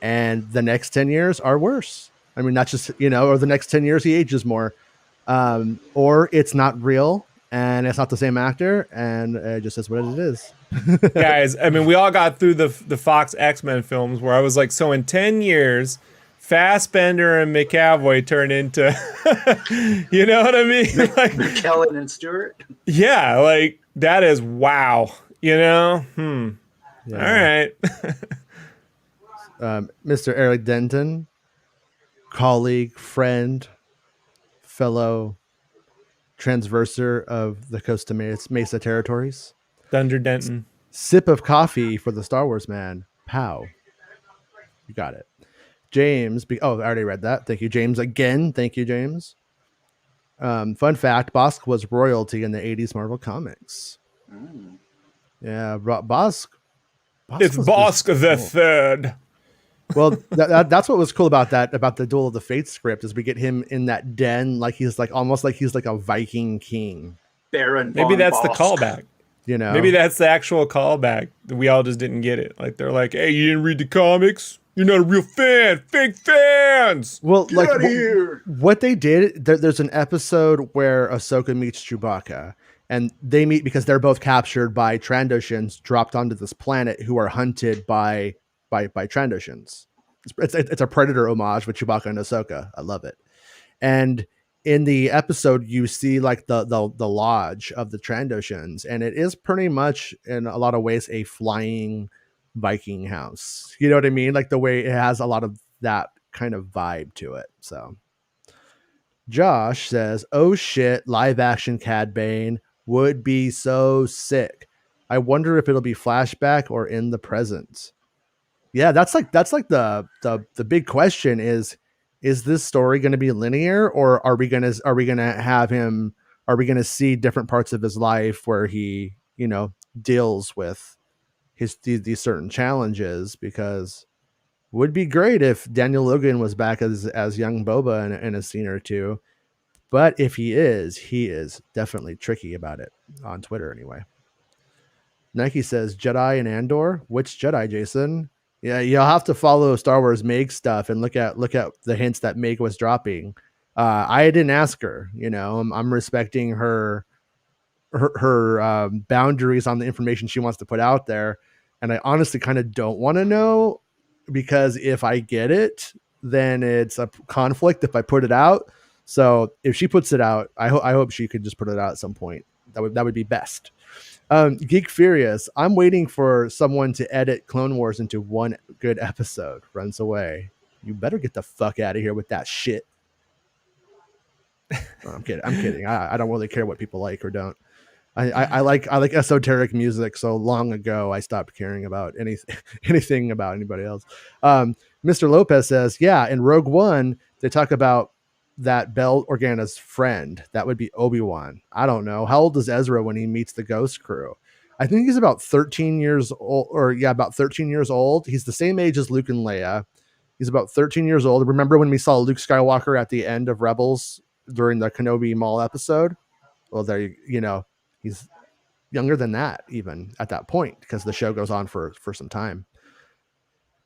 and the next 10 years are worse. I mean, not just or the next 10 years he ages more, or it's not real and it's not the same actor, and it just is what it is. Guys, I mean, we all got through the Fox X-Men films where I was like, so in 10 years, Fassbender and McAvoy turn into, you know what I mean? Like, McKellen and Stewart. yeah, like that is wow. You know? All right. Mr. Eric Denton, colleague, friend, fellow transverser of the Costa Mesa territories. Thunder Denton. Sip of coffee for the Star Wars man. Pow. You got it. James. I already read that. Thank you, James. Again. Thank you, James. Fun fact, Bosk was royalty in the 80s Marvel Comics. Yeah, Bosk. It's Bosk the Third. Well, that's what was cool about that, about the Duel of the Fates script, is we get him in that den, like he's like almost like he's like a Viking king. Baron. Maybe that's Bosk. the callback. You know, maybe that's the actual callback. We all just didn't get it. Like they're like, "Hey, you didn't read the comics? You're not a real fan. Fake fans." Well, Get like out of here. what they did, there's an episode where Ahsoka meets Chewbacca, and they meet because they're both captured by Trandoshans dropped onto this planet who are hunted by Trandoshans. It's a Predator homage with Chewbacca and Ahsoka. I love it. And in the episode, you see like the lodge of the Trandoshans, and it is pretty much in a lot of ways a flying Viking house. You know what I mean? Like the way it has a lot of that kind of vibe to it. So Josh says, "Oh shit, live action Cad Bane would be so sick. I wonder if it'll be flashback or in the present." Yeah, that's like the big question is this story going to be linear, or are we going to have him, are we going to see different parts of his life where he, you know, deals with these certain challenges? Because would be great if Daniel Logan was back as young Boba in a scene or two, but if he is definitely tricky about it on Twitter anyway. Nike says Jedi and Andor. Which Jedi, Jason? Yeah, you'll have to follow Star Wars Meg stuff and look at the hints that Meg was dropping. I didn't ask her. You know, I'm respecting her boundaries on the information she wants to put out there, and I honestly kind of don't want to know, because if I get it, then it's a conflict if I put it out. So if she puts it out, I hope she could just put it out at some point. That would be best. Geek Furious, I'm waiting for someone to edit Clone Wars into one good episode. Runs away. You better get the fuck out of here with that shit. No, I'm kidding. I don't really care what people like or don't. I like esoteric music. So long ago, I stopped caring about anything about anybody else. Mr. Lopez says, yeah, in Rogue One, they talk about that Bell Organa's friend. That would be Obi-Wan. I don't know. How old is Ezra when he meets the Ghost Crew? I think he's about 13 years old, about 13 years old. He's the same age as Luke and Leia. He's about 13 years old. Remember when we saw Luke Skywalker at the end of Rebels during the Kenobi Mall episode? Well, you know, he's younger than that even at that point, because the show goes on for some time.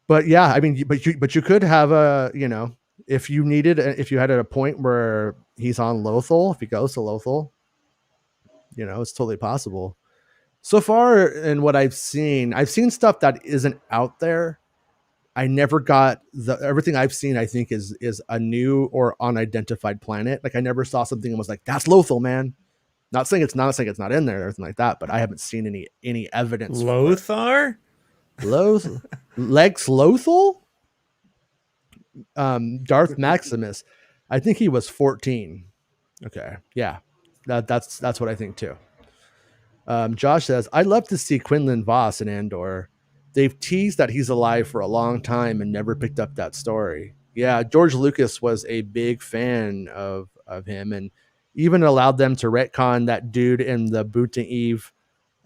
But yeah, I mean, but you could have a, you know, if you had at a point where he's on Lothal, if he goes to Lothal, you know, it's totally possible. So far in what I've seen stuff that isn't out there. I never got everything I've seen, I think is a new or unidentified planet. Like I never saw something and was like, that's Lothal, man. Not saying it's not in there or anything like that, but I haven't seen any evidence. Lothar? Lex Lothal? Darth Maximus. I think he was 14. Okay. Yeah. That's what I think too. Josh says, I'd love to see Quinlan Vos in Andor. They've teased that he's alive for a long time and never picked up that story. Yeah, George Lucas was a big fan of him, and even allowed them to retcon that dude in the Boot to Eve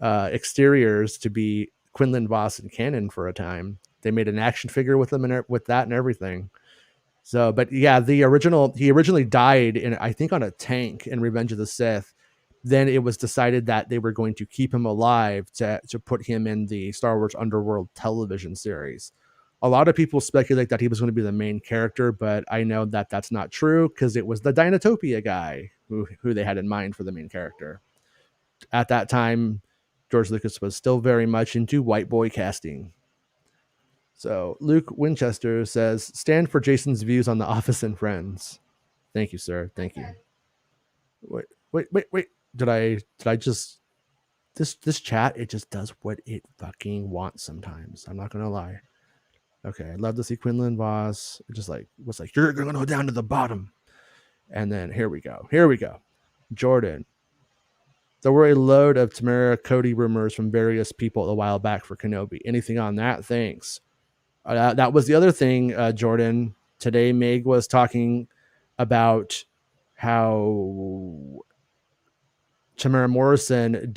exteriors to be Quinlan Vos in canon for a time. They made an action figure with him and with that and everything. So, but yeah, he originally died in, I think, on a tank in Revenge of the Sith. Then it was decided that they were going to keep him alive to put him in the Star Wars Underworld television series. A lot of people speculate that he was going to be the main character, but I know that that's not true, because it was the Dinotopia guy who they had in mind for the main character. At that time, George Lucas was still very much into white boy casting. So Luke Winchester says, "Stand for Jason's views on The Office and Friends." Thank you, sir. Thank you. Wait. Did I just this chat? It just does what it fucking wants sometimes. I'm not gonna lie. Okay, I love to see Quinlan Voss. It just like was like, you're gonna go down to the bottom. And then here we go. Jordan. There were a load of Tamara Cody rumors from various people a while back for Kenobi. Anything on that? Thanks. That was the other thing, Jordan. Today, Meg was talking about how Tamara Morrison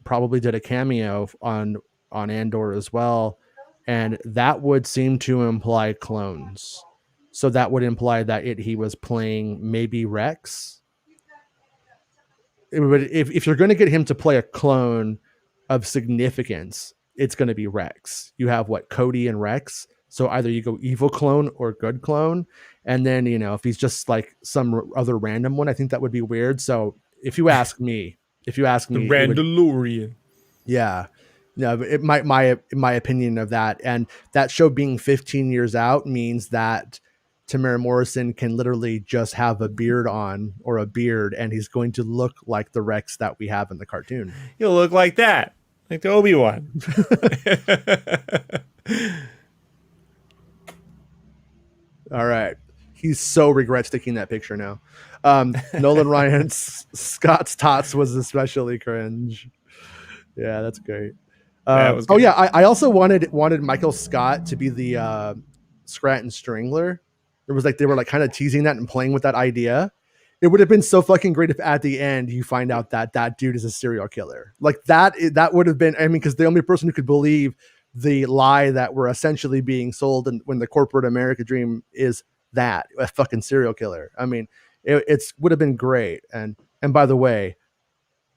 probably did a cameo on Andor as well, and that would seem to imply clones. So that would imply that he was playing maybe Rex. If you're going to get him to play a clone of significance, it's going to be Rex. You have Cody and Rex. So either you go evil clone or good clone. And then, if he's just like some other random one, I think that would be weird. So if you ask me, the Randalorian. Yeah. No, my opinion of that. And that show being 15 years out means that Tamara Morrison can literally just have a beard on or a beard, and he's going to look like the Rex that we have in the cartoon. He'll look like that, like the Obi-Wan. All right. He so regrets taking that picture now. Nolan Ryan's Scott's Tots was especially cringe. Yeah, that's great. I also wanted Michael Scott to be the Scranton Strangler. It was like they were like kind of teasing that and playing with that idea. It would have been so fucking great if at the end you find out that dude is a serial killer. Like that would have been, I mean, because the only person who could believe the lie that we're essentially being sold and when the corporate America dream is that a fucking serial killer. I mean, it would have been great. And by the way,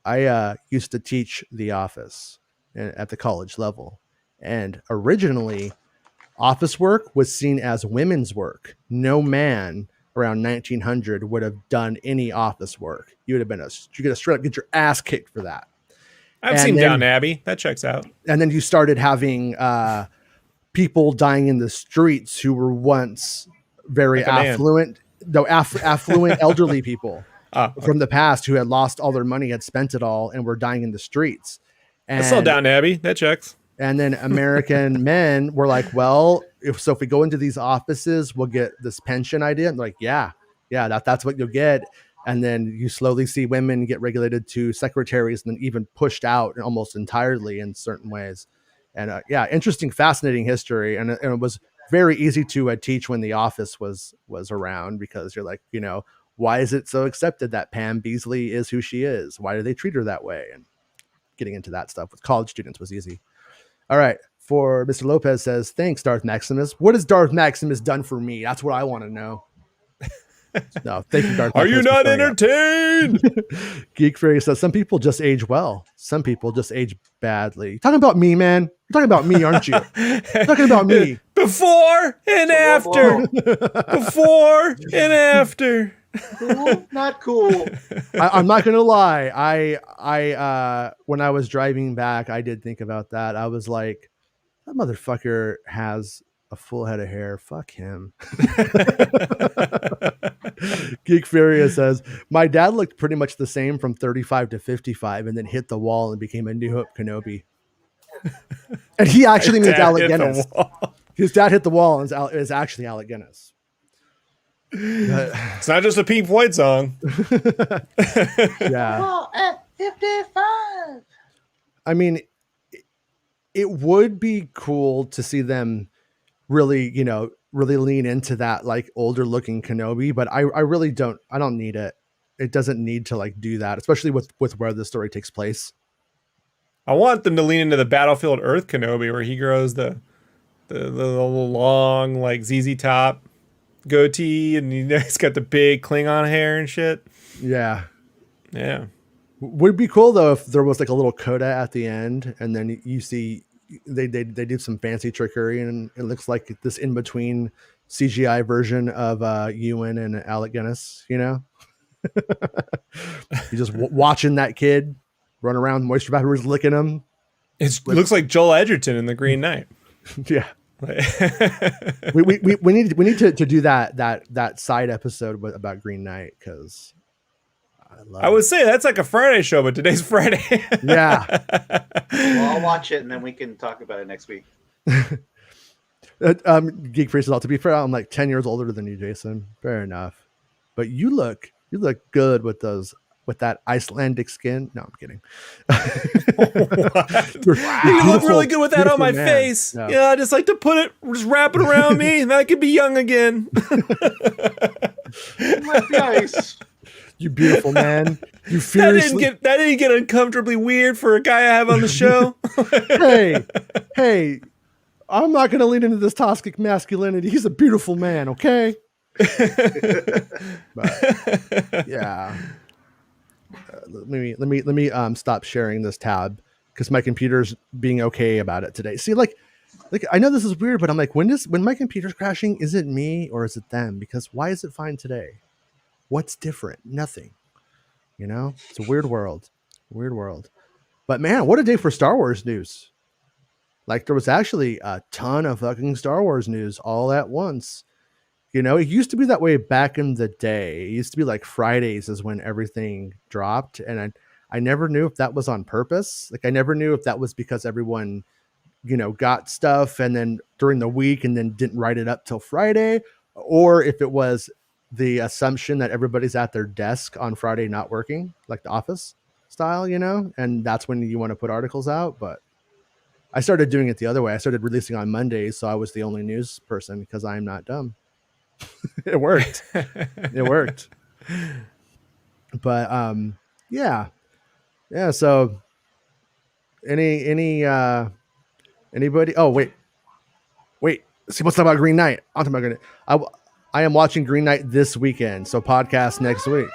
I used to teach The Office at the college level, and originally office work was seen as women's work. No man around 1900 would have done any office work. You would have been you get straight up get your ass kicked for that. I've seen Downton Abbey. That checks out. And then you started having people dying in the streets who were once very affluent elderly people from the past who had lost all their money, had spent it all, and were dying in the streets. And I saw Downton Abbey. That checks. And then American men were like, well, if we go into these offices, we'll get this pension idea. And like, yeah, that's what you'll get. And then you slowly see women get regulated to secretaries and then even pushed out almost entirely in certain ways. And interesting, fascinating history. And it was very easy to teach when The Office was around, because you're like, why is it so accepted that Pam Beesly is who she is? Why do they treat her that way? And getting into that stuff with college students was easy. All right. For Mr. Lopez says, thanks, Darth Maximus. What has Darth Maximus done for me? That's what I want to know. No, thank you, Darth. Are you not entertained? Geek Fairy says, some people just age well. Some people just age badly. You're talking about me, man. You're talking about me, aren't you? You're talking about me. Before and after. Before and after. Cool, not cool. I'm not gonna lie. I when I was driving back, I did think about that. I was like, that motherfucker has a full head of hair. Fuck him. Geek Furia says, my dad looked pretty much the same from 35 to 55 and then hit the wall and became a New Hope Kenobi. And he actually means Alec Guinness. His dad hit the wall and is actually Alec Guinness. It's not just a Pink Floyd song. Yeah. Well, at 55. I mean, it would be cool to see them really lean into that like older looking Kenobi, but I really don't need it. It doesn't need to like do that, especially with where the story takes place. I want them to lean into the Battlefield Earth Kenobi, where he grows the long like ZZ Top goatee and he's got the big Klingon hair and shit. Yeah. Would be cool though if there was like a little coda at the end, and then you see they do some fancy trickery and it looks like this in between CGI version of Ewan and Alec Guinness. You just watching that kid run around, moisture vapours licking him. It looks like Joel Edgerton in The Green Knight. Yeah. We need to do that side episode about Green Knight because I would say that's like a Friday show, but today's Friday. Yeah. Well, I'll watch it and then we can talk about it next week. Geek Freeze. To be fair, I'm like 10 years older than you, Jason. Fair enough. But you look good with that Icelandic skin. No, I'm kidding. You look really good with that on my face. No. Yeah, I just like to just wrap it around me, and I could be young again. Let the ice. You beautiful man. You fiercely... that didn't get uncomfortably weird for a guy I have on the show. hey, I'm not going to lean into this toxic masculinity. He's a beautiful man, okay? But, yeah. Let me stop sharing this tab because my computer's being okay about it today. See, like I know this is weird, but I'm like, when my computer's crashing, is it me or is it them? Because why is it fine today? What's different? Nothing. You know, it's a weird world. But man, what a day for Star Wars news. Like there was actually a ton of fucking Star Wars news all at once. You know, it used to be that way back in the day. It used to be like Fridays is when everything dropped. And I never knew if that was on purpose. Like I never knew if that was because everyone, you know, got stuff and then during the week and then didn't write it up till Friday, or if it was the assumption that everybody's at their desk on Friday not working, like the office style, you know, and that's when you want to put articles out. But I started doing it the other way. I started releasing on Mondays, so I was the only news person because I'm not dumb. It worked. But yeah. So anybody? Oh wait. See, let's talk about Green Knight. I'm talking about Green Knight. I am watching Green Knight this weekend, so podcast next week.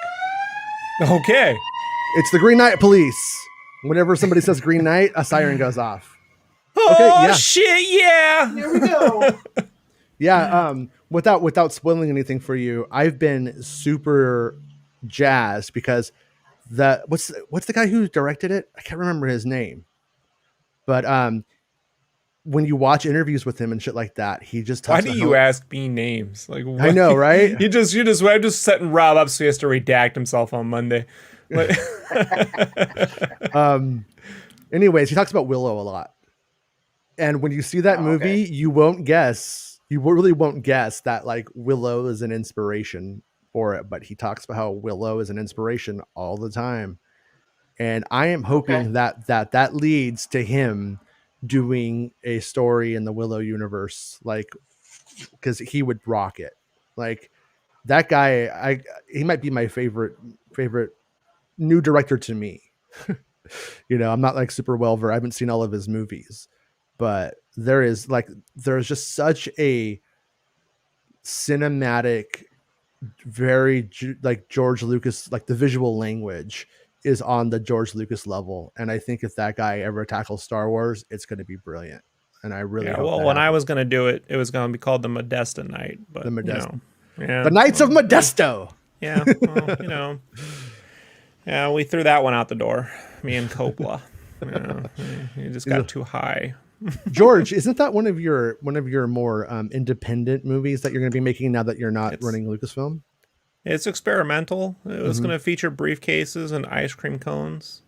Okay. It's the Green Knight Police. Whenever somebody says Green Knight, a siren goes off. Oh okay, yeah. Shit! Yeah. Here we go. Yeah. Without spoiling anything for you, I've been super jazzed because what's the guy who directed it? I can't remember his name, but when you watch interviews with him and shit like that, he just talks. Why do you ask me names? Like what? I know, right? I'm just setting Rob up so he has to redact himself on Monday. Anyways, he talks about Willow a lot, and when you see that movie, you really won't guess that like Willow is an inspiration for it. But he talks about how Willow is an inspiration all the time, and I am hoping that leads to him doing a story in the Willow universe, like because he would rock it. Like that guy, he might be my favorite new director to me. You know, I'm not like super well versed. I haven't seen all of his movies, but there's just such a cinematic, very like George Lucas, like the visual language is on the George Lucas level. And I think if that guy ever tackles Star Wars, it's going to be brilliant. And I really hope well, when I was going to do it, it was going to be called the Modesta Night. But the Modesta. The Knights of Modesto. Yeah. Well, you know. Yeah, we threw that one out the door. Me and Coppola. You just got too high. George, isn't that one of your more independent movies that you're going to be making now that you're not running Lucasfilm? It's experimental. It was going to feature briefcases and ice cream cones.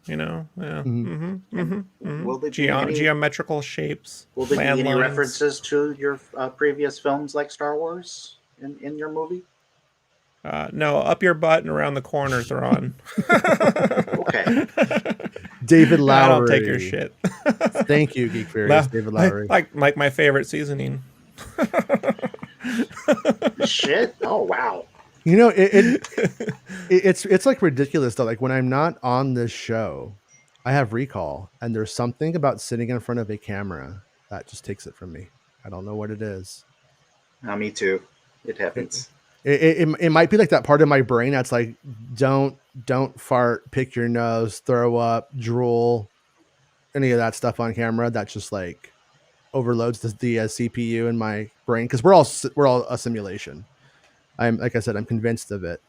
You know, yeah. Will there be geometrical shapes? Will there be any references to your previous films like Star Wars in your movie? No, up your butt and around the corners are on. Okay. David Lowery. I don't take your shit. Thank you, Geek Fairies. David Lowery. Like my favorite seasoning. Shit? Oh, wow. You know, it's like ridiculous though. Like when I'm not on this show, I have recall, and there's something about sitting in front of a camera that just takes it from me. I don't know what it is. Me too. It happens. It might be like that part of my brain that's like, don't fart, pick your nose, throw up, drool, any of that stuff on camera. That just like overloads the CPU in my brain because we're all a simulation. Like I said, I'm convinced of it.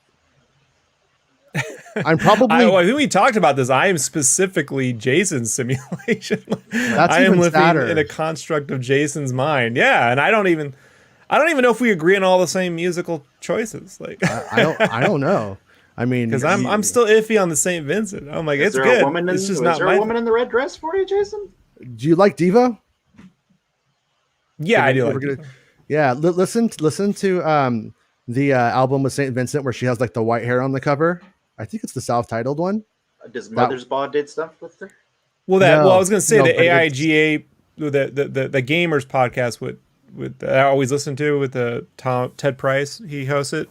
I'm probably I think we talked about this. I am specifically Jason's simulation. That's I am even living sadder. in a construct of Jason's mind. Yeah, and I don't even know if we agree on all the same musical choices. Like, I don't know. I mean, because I'm still iffy on the St. Vincent. I'm like, Is it's there good. a woman in? It's just Is not there my. a woman in the red dress for you, Jason? do you like Diva? Yeah, I do We're like. gonna- Diva. Yeah, listen to the album with St. Vincent where she has like the white hair on the cover. I think it's the self-titled one. Does Mother's Ball did stuff with her? Well, I was gonna say No, the but it's- AIGA, the gamers podcast with I always listen to with the Ted Price. He hosts it.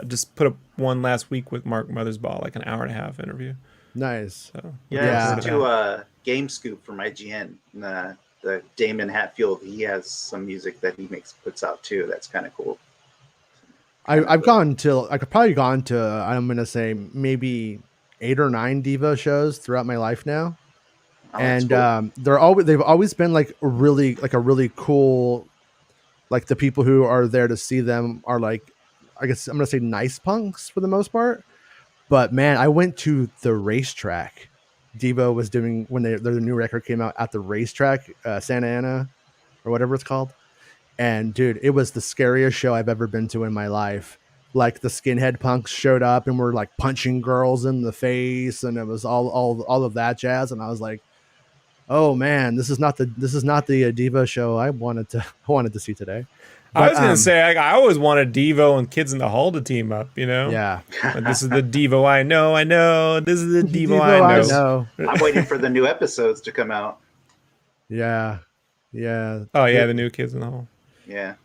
Just put up one last week with Mark Mothersbaugh, like an hour and a half interview. Nice. So, Yeah, Yeah. I listened to Game Scoop from IGN. The Damon Hatfield, he has some music that he puts out too. That's kind of cool. I've probably gone to I'm gonna say maybe 8 or 9 Diva shows throughout my life now. Oh, that's And cool. they've always been like a really cool, like the people who are there to see them are like, I guess I'm gonna say nice punks for the most part. But man, I went to the racetrack Devo was doing when their new record came out at the racetrack, Santa Ana or whatever it's called. And dude, it was the scariest show I've ever been to in my life. Like the skinhead punks showed up and were like punching girls in the face, and it was all of that jazz. And I was like, oh man, this is not the Devo show I wanted to see today. I was gonna say I always wanted Devo and Kids in the Hall to team up. You know, Yeah, But this is the Devo I know. This is the Devo, I know. I'm waiting for the new episodes to come out. Yeah. Oh yeah, the new Kids in the Hall. Yeah.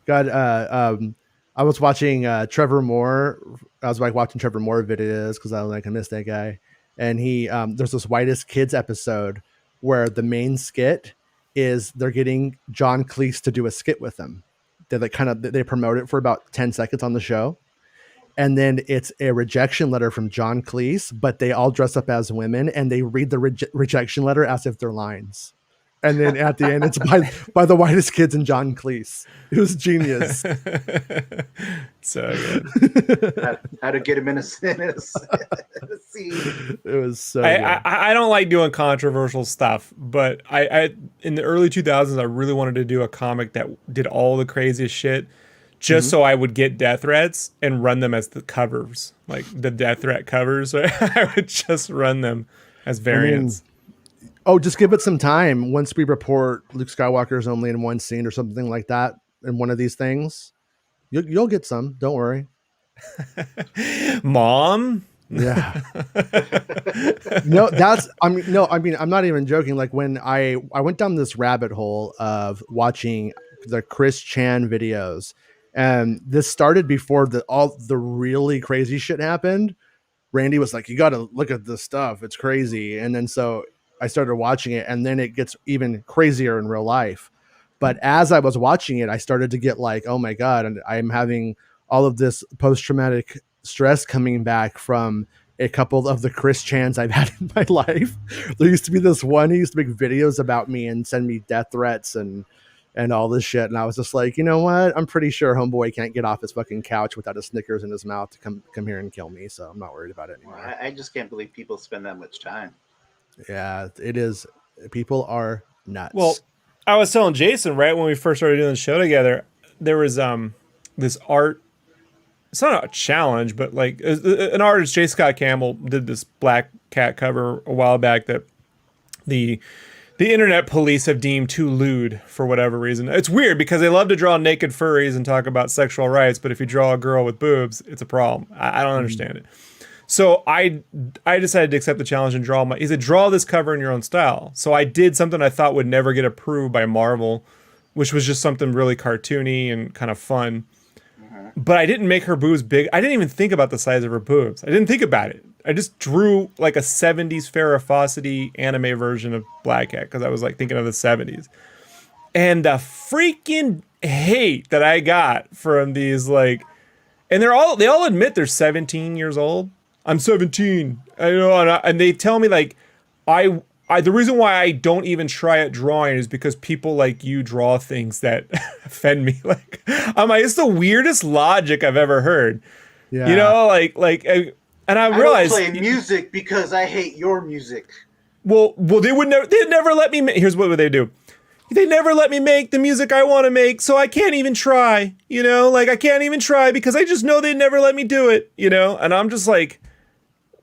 God, I was watching Trevor Moore. I was like watching Trevor Moore videos because I miss that guy. And he there's this Whitest Kids episode where the main skit is they're getting John Cleese to do a skit with them. They promote it for about 10 seconds on the show. And then it's a rejection letter from John Cleese, but they all dress up as women and they read the rejection letter as if they're lines. And then at the end, it's by the Whitest Kids and John Cleese. It was genius. So good. How to get him in a scene. It was so good. I don't like doing controversial stuff, but I in the early 2000s, I really wanted to do a comic that did all the craziest shit just so I would get death threats and run them as the covers, like the death threat covers. I would just run them as variants. Just give it some time. Once we report Luke Skywalker is only in one scene or something like that in one of these things, you'll get some. Don't worry. Mom? Yeah. I'm not even joking. Like when I went down this rabbit hole of watching the Chris Chan videos, and this started before all the really crazy shit happened. Randy was like, you got to look at this stuff. It's crazy. And then so I started watching it, and then it gets even crazier in real life. But as I was watching it, I started to get like, oh my God, and I'm having all of this post-traumatic stress coming back from a couple of the Chris Chans I've had in my life. There used to be this one, he used to make videos about me and send me death threats and all this shit. And I was just like, you know what? I'm pretty sure homeboy can't get off his fucking couch without a Snickers in his mouth to come here and kill me. So I'm not worried about it anymore. I just can't believe people spend that much time. Yeah, it is. People are nuts. Well, I was telling Jason right when we first started doing the show together, there was this art. It's not a challenge, but like an artist, J. Scott Campbell, did this Black Cat cover a while back that the internet police have deemed too lewd for whatever reason. It's weird because they love to draw naked furries and talk about sexual rights, but if you draw a girl with boobs, it's a problem. I don't understand it. So I decided to accept the challenge and he said, draw this cover in your own style. So I did something I thought would never get approved by Marvel, which was just something really cartoony and kind of fun. But I didn't make her boobs big. I didn't even think about the size of her boobs. I didn't think about it. I just drew like a 70s Farrah Fawcett anime version of Black Cat because I was like thinking of the 70s. And the freaking hate that I got from these like, and they all admit they're 17 years old. I'm 17. I know, and they tell me like, the reason why I don't even try at drawing is because people like you draw things that offend me. Like, I'm like, it's the weirdest logic I've ever heard. yeah. You know, like And I I don't realized, play music because I hate your music. well, they'd never let me. Here's what would they do? They never let me make the music I want to make, so I can't even try. You know, like I can't even try because I just know they'd never let me do it. You know, and I'm just like,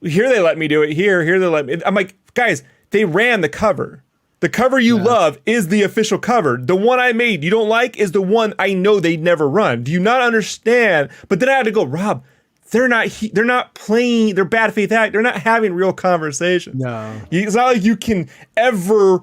here they let me do it. Here they let me. I'm like, guys, they ran the cover. The cover you love is the official cover. The one I made you don't like is the one I know they'd never run. Do you not understand? But then I had to go, Rob. They're not playing. They're bad faith act. They're not having real conversations. No. It's not like you can ever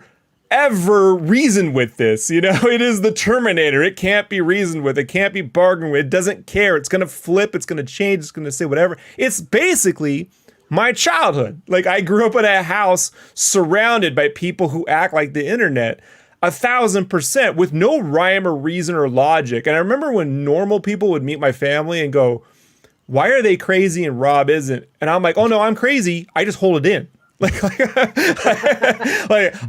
reason with this. You know, it is the Terminator. It can't be reasoned with. It can't be bargained with. It doesn't care. It's gonna flip. It's gonna change. It's gonna say whatever. It's basically my childhood. Like I grew up in a house surrounded by people who act like the internet 1,000% with no rhyme or reason or logic. And I remember when normal people would meet my family and go, why are they crazy and Rob isn't? And I'm like, oh no, I'm crazy. I just hold it in. Like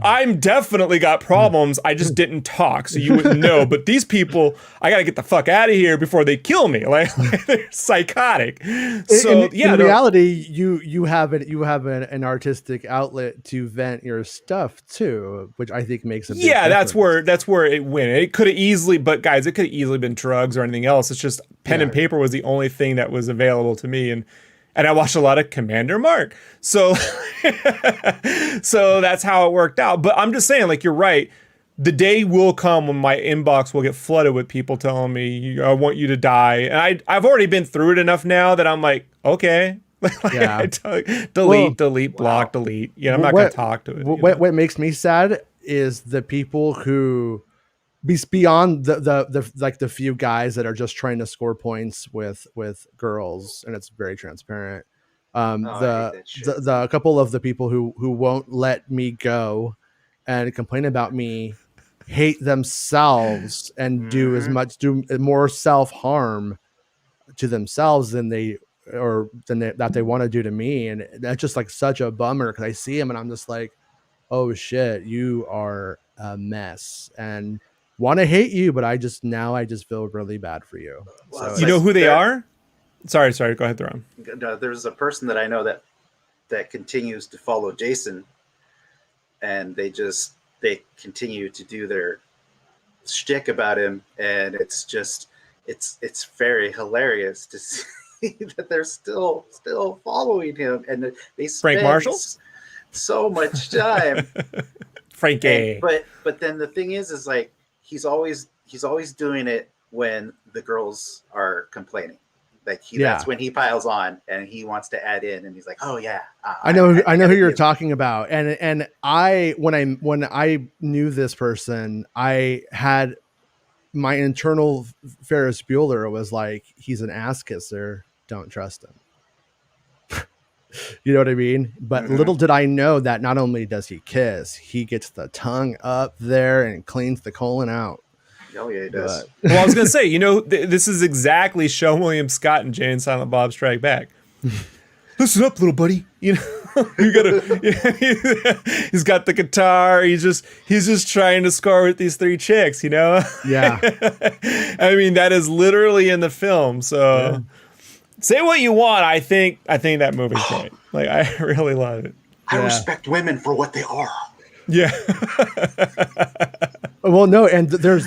I'm definitely got problems. I just didn't talk, so you wouldn't know. But these people, I gotta get the fuck out of here before they kill me. Like they're psychotic. So in reality, you have an artistic outlet to vent your stuff too, which I think makes a big difference. that's where it went. It could have easily, but guys, it could have easily been drugs or anything else. It's just pen and paper was the only thing that was available to me, and I watched a lot of Commander Mark. So so that's how it worked out. But I'm just saying, like, you're right. The day will come when my inbox will get flooded with people telling me, I want you to die. And I've already been through it enough now that I'm like, okay. Delete, block, delete. You know, I'm not going to talk to it. What makes me sad is the people who, beyond the few guys that are just trying to score points with girls, and it's very transparent. The couple of the people who won't let me go and complain about me hate themselves and do more self-harm to themselves than they want to do to me. And that's just like such a bummer, because I see them and I'm just like, oh shit, you are a mess, and want to hate you, but I just feel really bad for you. Well, so, you know who they are? Sorry, go ahead, Theron. There's a person that I know that continues to follow Jason, and they continue to do their shtick about him, and it's very hilarious to see that they're still following him, and they spend Frank Marshall? So much time. Frankie. But then the thing is like he's always doing it when the girls are complaining. Like that's when he piles on and he wants to add in, and he's like, "Oh yeah, I know who you're talking about." And when I knew this person, I had my internal Ferris Bueller was like, "He's an ass kisser. Don't trust him." You know what I mean? But little did I know that not only does he kiss, he gets the tongue up there and cleans the colon out. Oh yeah, he does. Well, I was gonna say, this is exactly Sean William Scott and Jay and Silent Bob Strike Back. Listen up, little buddy. You gotta. He's got the guitar. He's just trying to score with these three chicks. You know. Yeah. I mean, that is literally in the film. So, say what you want. I think that movie's great. Like, I really love it. I respect women for what they are. Yeah. Well, no, and there's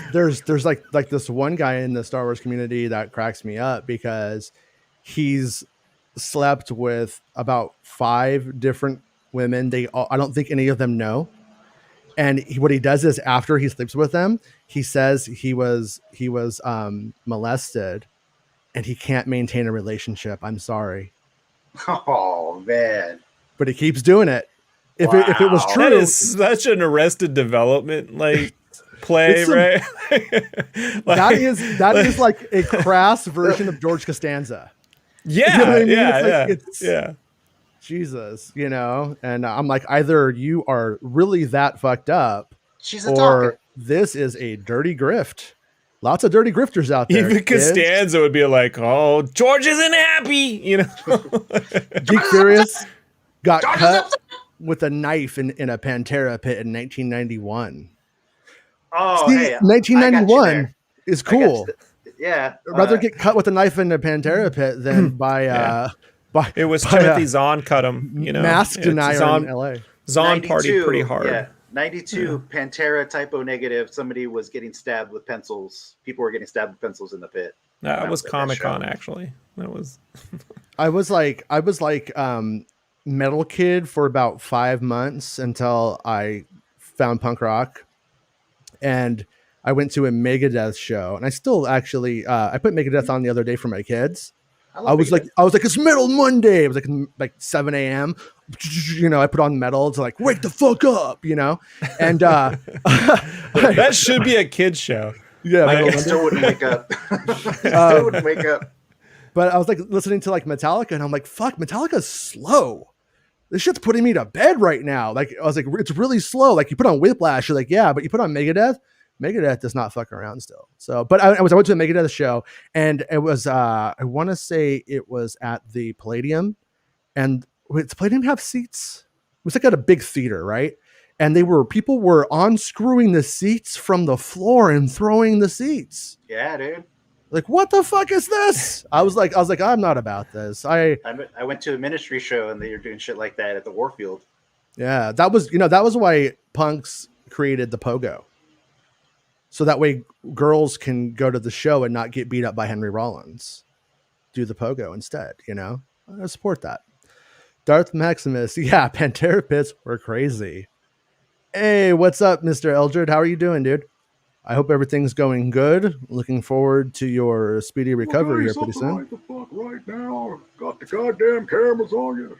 like this one guy in the Star Wars community that cracks me up, because he's slept with about 5 different women. I don't think any of them know. And what he does is, after he sleeps with them, he says he was molested, and he can't maintain a relationship. I'm sorry. Oh man! But he keeps doing it. If it was true, that is such an Arrested Development play, right? That is like a crass version of George Costanza. Yeah, you know what I mean? Yeah. Jesus, and I'm like, either you are really that fucked up, or this is a dirty grift. Lots of dirty grifters out there. Even Costanza would be like, "Oh, George isn't happy," Geek Furious got cut with a knife in a Pantera pit in 1991. Oh, see, hey, 1991 is cool. Yeah. I'd rather get cut with a knife in a Pantera pit than by It was by Timothy Zahn cut him. mask It's denier Zahn, in LA. Zahn partied pretty hard. Yeah, 92, Pantera typo negative. Somebody was getting stabbed with pencils. People were getting stabbed with pencils in the pit. That was at that Comic-Con, show. actually. That was... I was like metal kid for about 5 months until I found punk rock, and I went to a Megadeth show, and I still actually I put Megadeth on the other day for my kids. I was like, it's Metal Monday. It was like 7 a.m. I put on metal to like wake the fuck up, and that should be a kid's show. Yeah, I still wouldn't wake up. Still wouldn't wake up. But I was like listening to like Metallica, and I'm like, fuck, Metallica's slow. This shit's putting me to bed right now. Like, I was like, it's really slow. Like, you put on Whiplash, you're like, yeah, but you put on Megadeth does not fuck around still. So, but I went to a Megadeth show, and it was, I want to say it was at the Palladium, and does the Palladium have seats? It was like at a big theater, right? And people were unscrewing the seats from the floor and throwing the seats. Yeah, dude. Like, what the fuck is this? I was like, I'm not about this. I went to a ministry show and they were doing shit like that at the Warfield. Yeah, that was why punks created the pogo. So that way girls can go to the show and not get beat up by Henry Rollins. Do the pogo instead, I support that. Darth Maximus, yeah, Pantera pits were crazy. Hey, what's up, Mr. Eldred? How are you doing, dude? I hope everything's going good. Looking forward to your speedy recovery here pretty soon. Right the fuck right now. Got the goddamn cameras on you.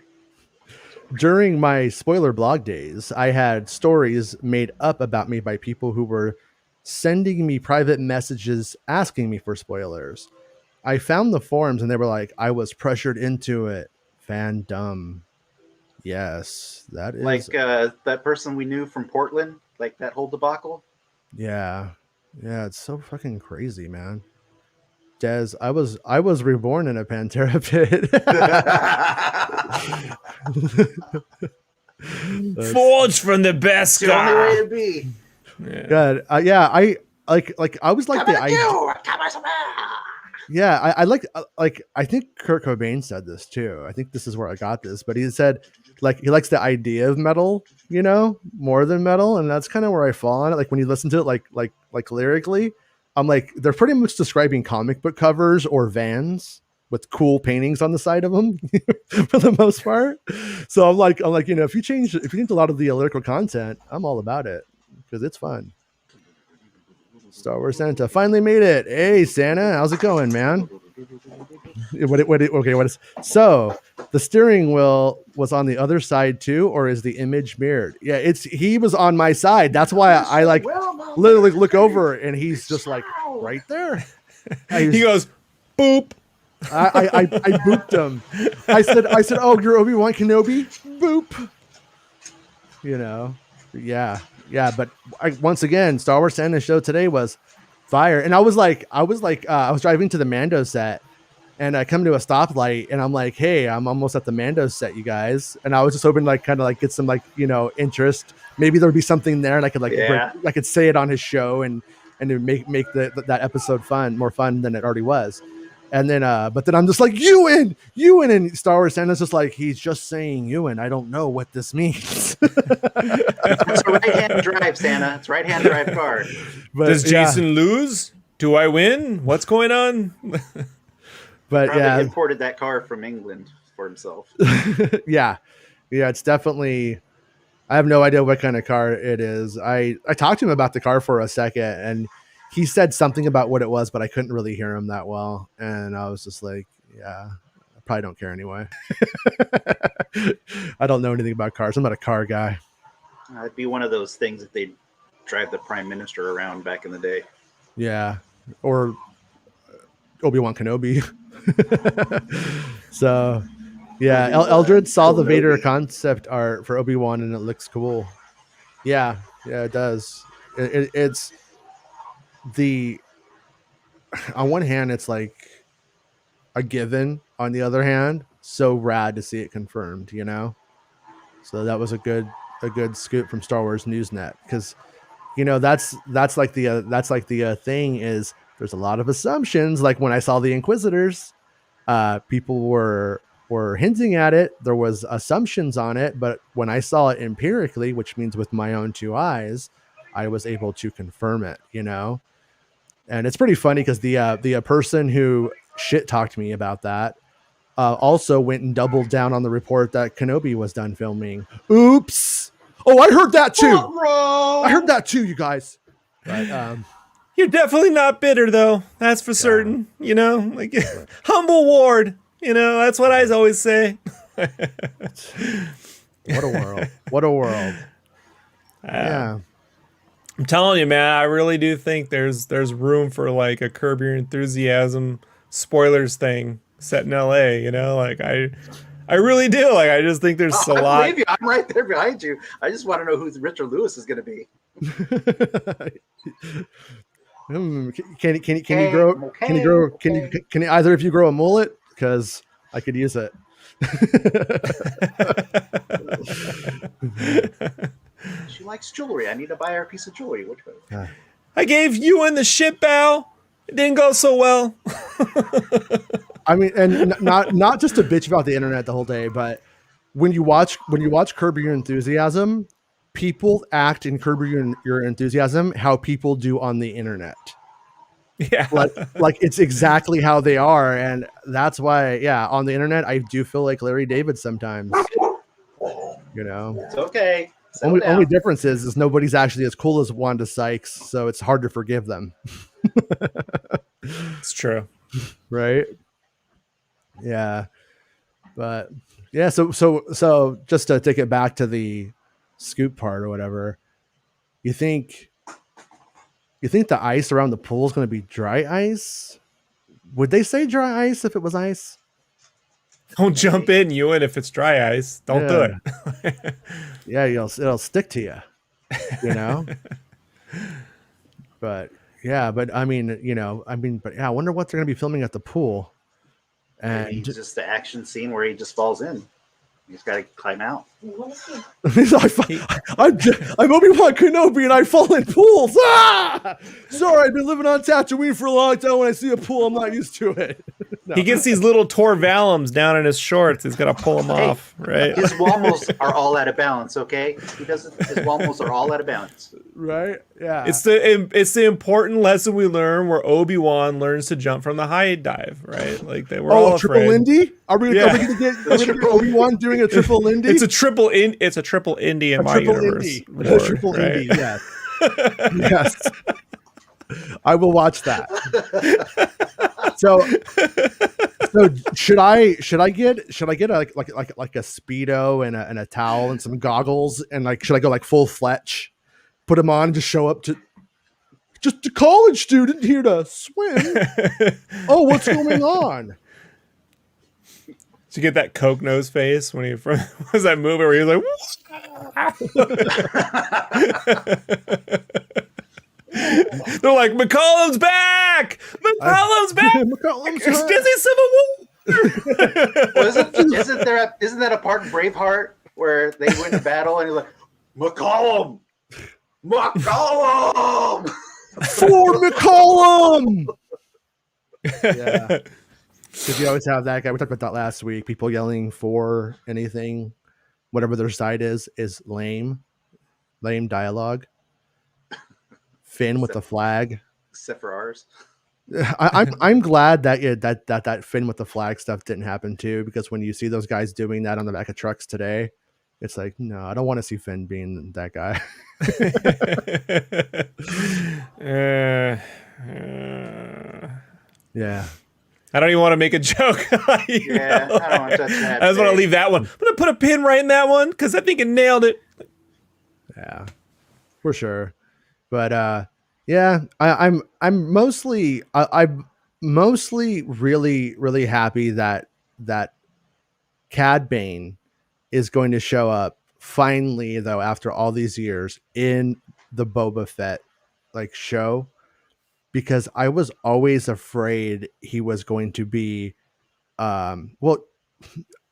During my spoiler blog days, I had stories made up about me by people who were sending me private messages asking me for spoilers. I found the forums and they were like, I was pressured into it. Fandom. Yes, that is. Like that person we knew from Portland, like that whole debacle. Yeah, it's so fucking crazy, man. Des, I was reborn in a Pantera pit. Forged from the best. It's the only way to be. Yeah. God, I was like the idea. Yeah, I think Kurt Cobain said this too. I think this is where I got this, but he said like he likes the idea of metal, more than metal, and that's kind of where I fall on it. Like when you listen to it, like lyrically, I'm like they're pretty much describing comic book covers or vans with cool paintings on the side of them for the most part. So I'm like if you change a lot of the lyrical content, I'm all about it because it's fun. Star Wars Santa finally made it. Hey Santa, how's it going, man? So the steering wheel was on the other side too, or is the image mirrored? Yeah, he was on my side. That's why I like literally look over and he's just like right there. He goes, boop. I booped him. I said, oh, you're Obi-Wan Kenobi? Boop. Yeah, but once again, Star Wars Santa show today was fire. And I was driving to the Mando set and I come to a stoplight and I'm like, hey, I'm almost at the Mando set, you guys. And I was just hoping to get some interest. Maybe there'd be something there and I could I could say it on his show and to make that episode more fun than it already was. And then, but then I'm just like, Ewan, and Star Wars Santa's just like, he's just saying Ewan. I don't know what this means. It's a right-hand drive, Santa. It's right-hand drive car. But, does Jason lose? Do I win? What's going on? But probably imported that car from England for himself. Yeah, it's definitely. I have no idea what kind of car it is. I talked to him about the car for a second, and he said something about what it was, but I couldn't really hear him that well. And I was just like, yeah, I probably don't care anyway. I don't know anything about cars. I'm not a car guy. It'd be one of those things that they drive the prime minister around back in the day. Yeah. Or Obi-Wan Kenobi. So, yeah, Eldred saw the Vader concept art for Obi-Wan and it looks cool. Yeah, it does. It's on one hand it's like a given, on the other hand so rad to see it confirmed, so that was a good scoop from Star Wars Newsnet, because that's like the thing is there's a lot of assumptions. Like when I saw the Inquisitors, people were were hinting at it. There was assumptions on it, but when I saw it empirically, which means with my own two eyes, I was able to confirm it, you know? And it's pretty funny because the person who shit talked me about that also went and doubled down on the report that Kenobi was done filming. Oops. Oh, I heard that too. I heard that too, you guys. But You're definitely not bitter, though. That's for certain. You know, like humble Ward. You know, that's what I always say. What a world. What a world. Yeah. I'm telling you, man, I really do think there's room for like a Curb Your Enthusiasm spoilers thing set in LA, you know? Like I really do. Like I just think there's a lot. I believe you. I'm right there behind you. I just want to know who Richard Lewis is going to be. Can either of you grow a mullet? Because I could use it. She likes jewelry. I need to buy her a piece of jewelry. Which way? I gave Ewan the shit bow. It didn't go so well. I mean, and not just to bitch about the internet the whole day, but when you watch Curb Your Enthusiasm, people act in Curb Your Enthusiasm how people do on the internet. Yeah, like it's exactly how they are, and that's why, yeah, on the internet I do feel like Larry David sometimes. You know, it's okay. Only difference is nobody's actually as cool as Wanda Sykes, so it's hard to forgive them. It's true, right? Yeah, but yeah. So just to take it back to the scoop part or whatever, you think the ice around the pool is going to be dry ice? Would they say dry ice if it was ice? Don't jump in, Ewan, if it's dry ice. Don't do it. Yeah, it'll stick to you, you know? But yeah, but I mean, but yeah, I wonder what they're going to be filming at the pool. And maybe just the action scene where he just falls in. He's got to climb out. I'm Obi-Wan Kenobi and I fall in pools. Ah! Sorry, I've been living on Tatooine for a long time. When I see a pool, I'm not used to it. No. He gets these little Tor Valums down in his shorts. He's got to pull them off, right? His Wamos are all out of balance, okay? His Wamos are all out of balance. Right? Yeah. It's the important lesson we learn where Obi-Wan learns to jump from the high dive, right? Like they were all triple afraid. Lindy? Are we going to get Obi-Wan doing a triple Lindy? It's a triple Indy in my universe. A triple Indy, yes. Yes. I will watch that. So should I get like a Speedo and a towel and some goggles, and like should I go like full Fletch, put them on and just show up to just a college student here to swim? Oh, what's going on? Did you get that Coke nose face when was that movie where he was like they're like, McCollum's back! McCollum's back! McCollum's it's Disney Civil War! Well, isn't that a part in Braveheart where they win the battle and he's like, McCollum! For McCollum! Yeah. Because you always have that guy. We talked about that last week. People yelling for anything, whatever their side is lame. Lame dialogue. Finn with the flag. Except for ours. I'm glad that Finn with the flag stuff didn't happen too, because when you see those guys doing that on the back of trucks today, it's like, no, I don't want to see Finn being that guy. Yeah. I don't even want to make a joke. I don't want to touch that. I just want to leave that one. I'm going to put a pin right in that one because I think it nailed it. Yeah, for sure. But yeah, I'm mostly really, really happy that Cad Bane is going to show up finally, though, after all these years in the Boba Fett show, because I was always afraid he was going to be I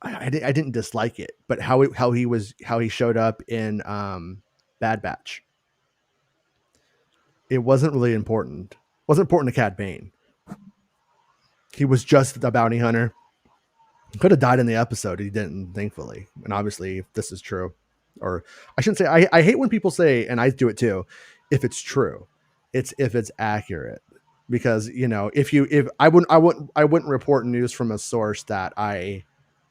didn't dislike it, but how he showed up in Bad Batch. It wasn't really important. It wasn't important to Cad Bane. He was just the bounty hunter. Could have died in the episode. He didn't, thankfully. And obviously, if this is true, or I shouldn't say, I hate when people say, and I do it too, if it's true, it's if it's accurate. Because, you know, if I wouldn't report news from a source that I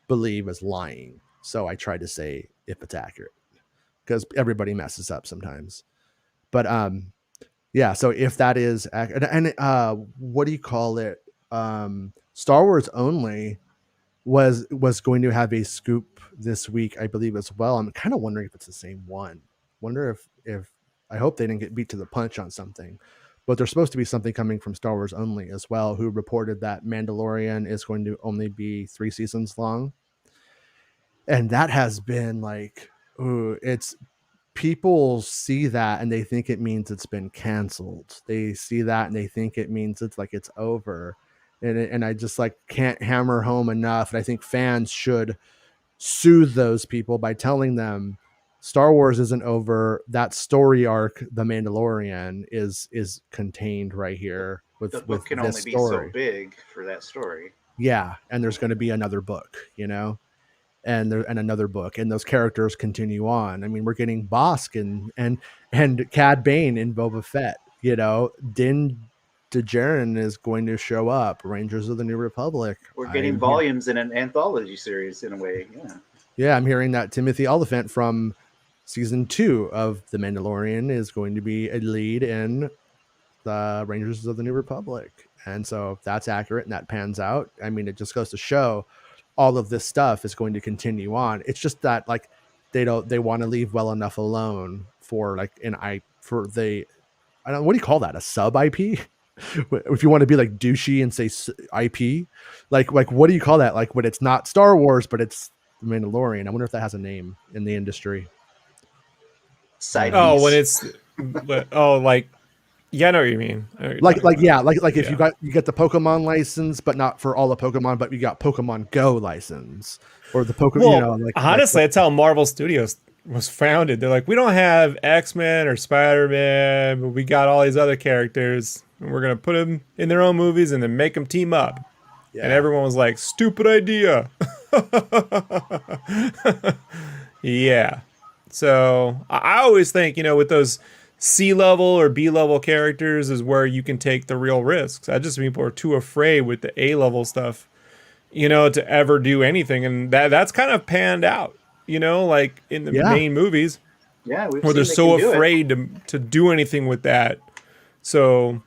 believe is lying. So I try to say if it's accurate, because everybody messes up sometimes. But yeah, so if that is accurate, and what do you call it? Star Wars Only was going to have a scoop this week, I believe, as well. I'm kind of wondering if it's the same one. Wonder if I hope they didn't get beat to the punch on something. But there's supposed to be something coming from Star Wars Only as well, who reported that Mandalorian is going to only be 3 seasons long. And that has been like, ooh, it's people see that and they think it means it's been canceled. They see that and they think it means it's like it's over. And I just like can't hammer home enough. And I think fans should soothe those people by telling them Star Wars isn't over. That story arc, The Mandalorian, is contained right here with The book can this only be story. so big for that story. Yeah, and there's going to be another book, you know, and another book, and those characters continue on. I mean, we're getting Bosk and Cad Bane in Boba Fett. You know, Din Djarin is going to show up. Rangers of the New Republic. We're getting volumes in an anthology series in a way. Yeah. Yeah, I'm hearing that Timothy Oliphant from season 2 of The Mandalorian is going to be a lead in the Rangers of the New Republic. And so if that's accurate and that pans out, I mean, it just goes to show all of this stuff is going to continue on. It's just that like they want to leave well enough alone for like I don't know, what do you call that? A sub IP? If you want to be like douchey and say IP, like what do you call that? Like when it's not Star Wars, but it's The Mandalorian. I wonder if that has a name in the industry. Side Oh, piece. when it's like yeah, I know what you mean. Like if you get the Pokemon license, but not for all the Pokemon, but you got Pokemon Go license or the Pokemon. Well, you know, like honestly, that's how Marvel Studios was founded. They're like, we don't have X-Men or Spider-Man, but we got all these other characters, and we're gonna put them in their own movies and then make them team up. yeah. And everyone was like, stupid idea. Yeah. So I always think, you know, with those C-level or B-level characters is where you can take the real risks. I just think people are too afraid with the A-level stuff, you know, to ever do anything. And that's kind of panned out, you know, like in the main movies Yeah, where they're so afraid to do anything with that. So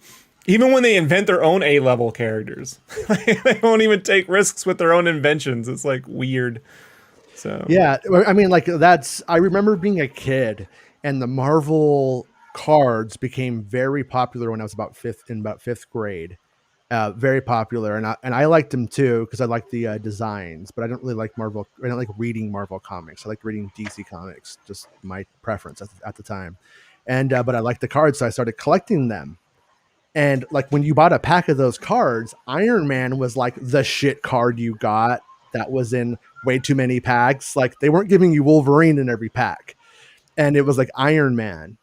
even when they invent their own A-level characters, they won't even take risks with their own inventions. It's like weird. So Yeah, I mean, like I remember being a kid, and the Marvel cards became very popular when I was about fifth grade. Very popular, and I liked them too because I liked the designs. But I don't really like Marvel. I don't like reading Marvel comics. I like reading DC comics, just my preference at the time. And but I liked the cards, so I started collecting them. And like when you bought a pack of those cards, Iron Man was like the shit card you got that was in way too many packs. Like they weren't giving you Wolverine in every pack. And it was like Iron Man,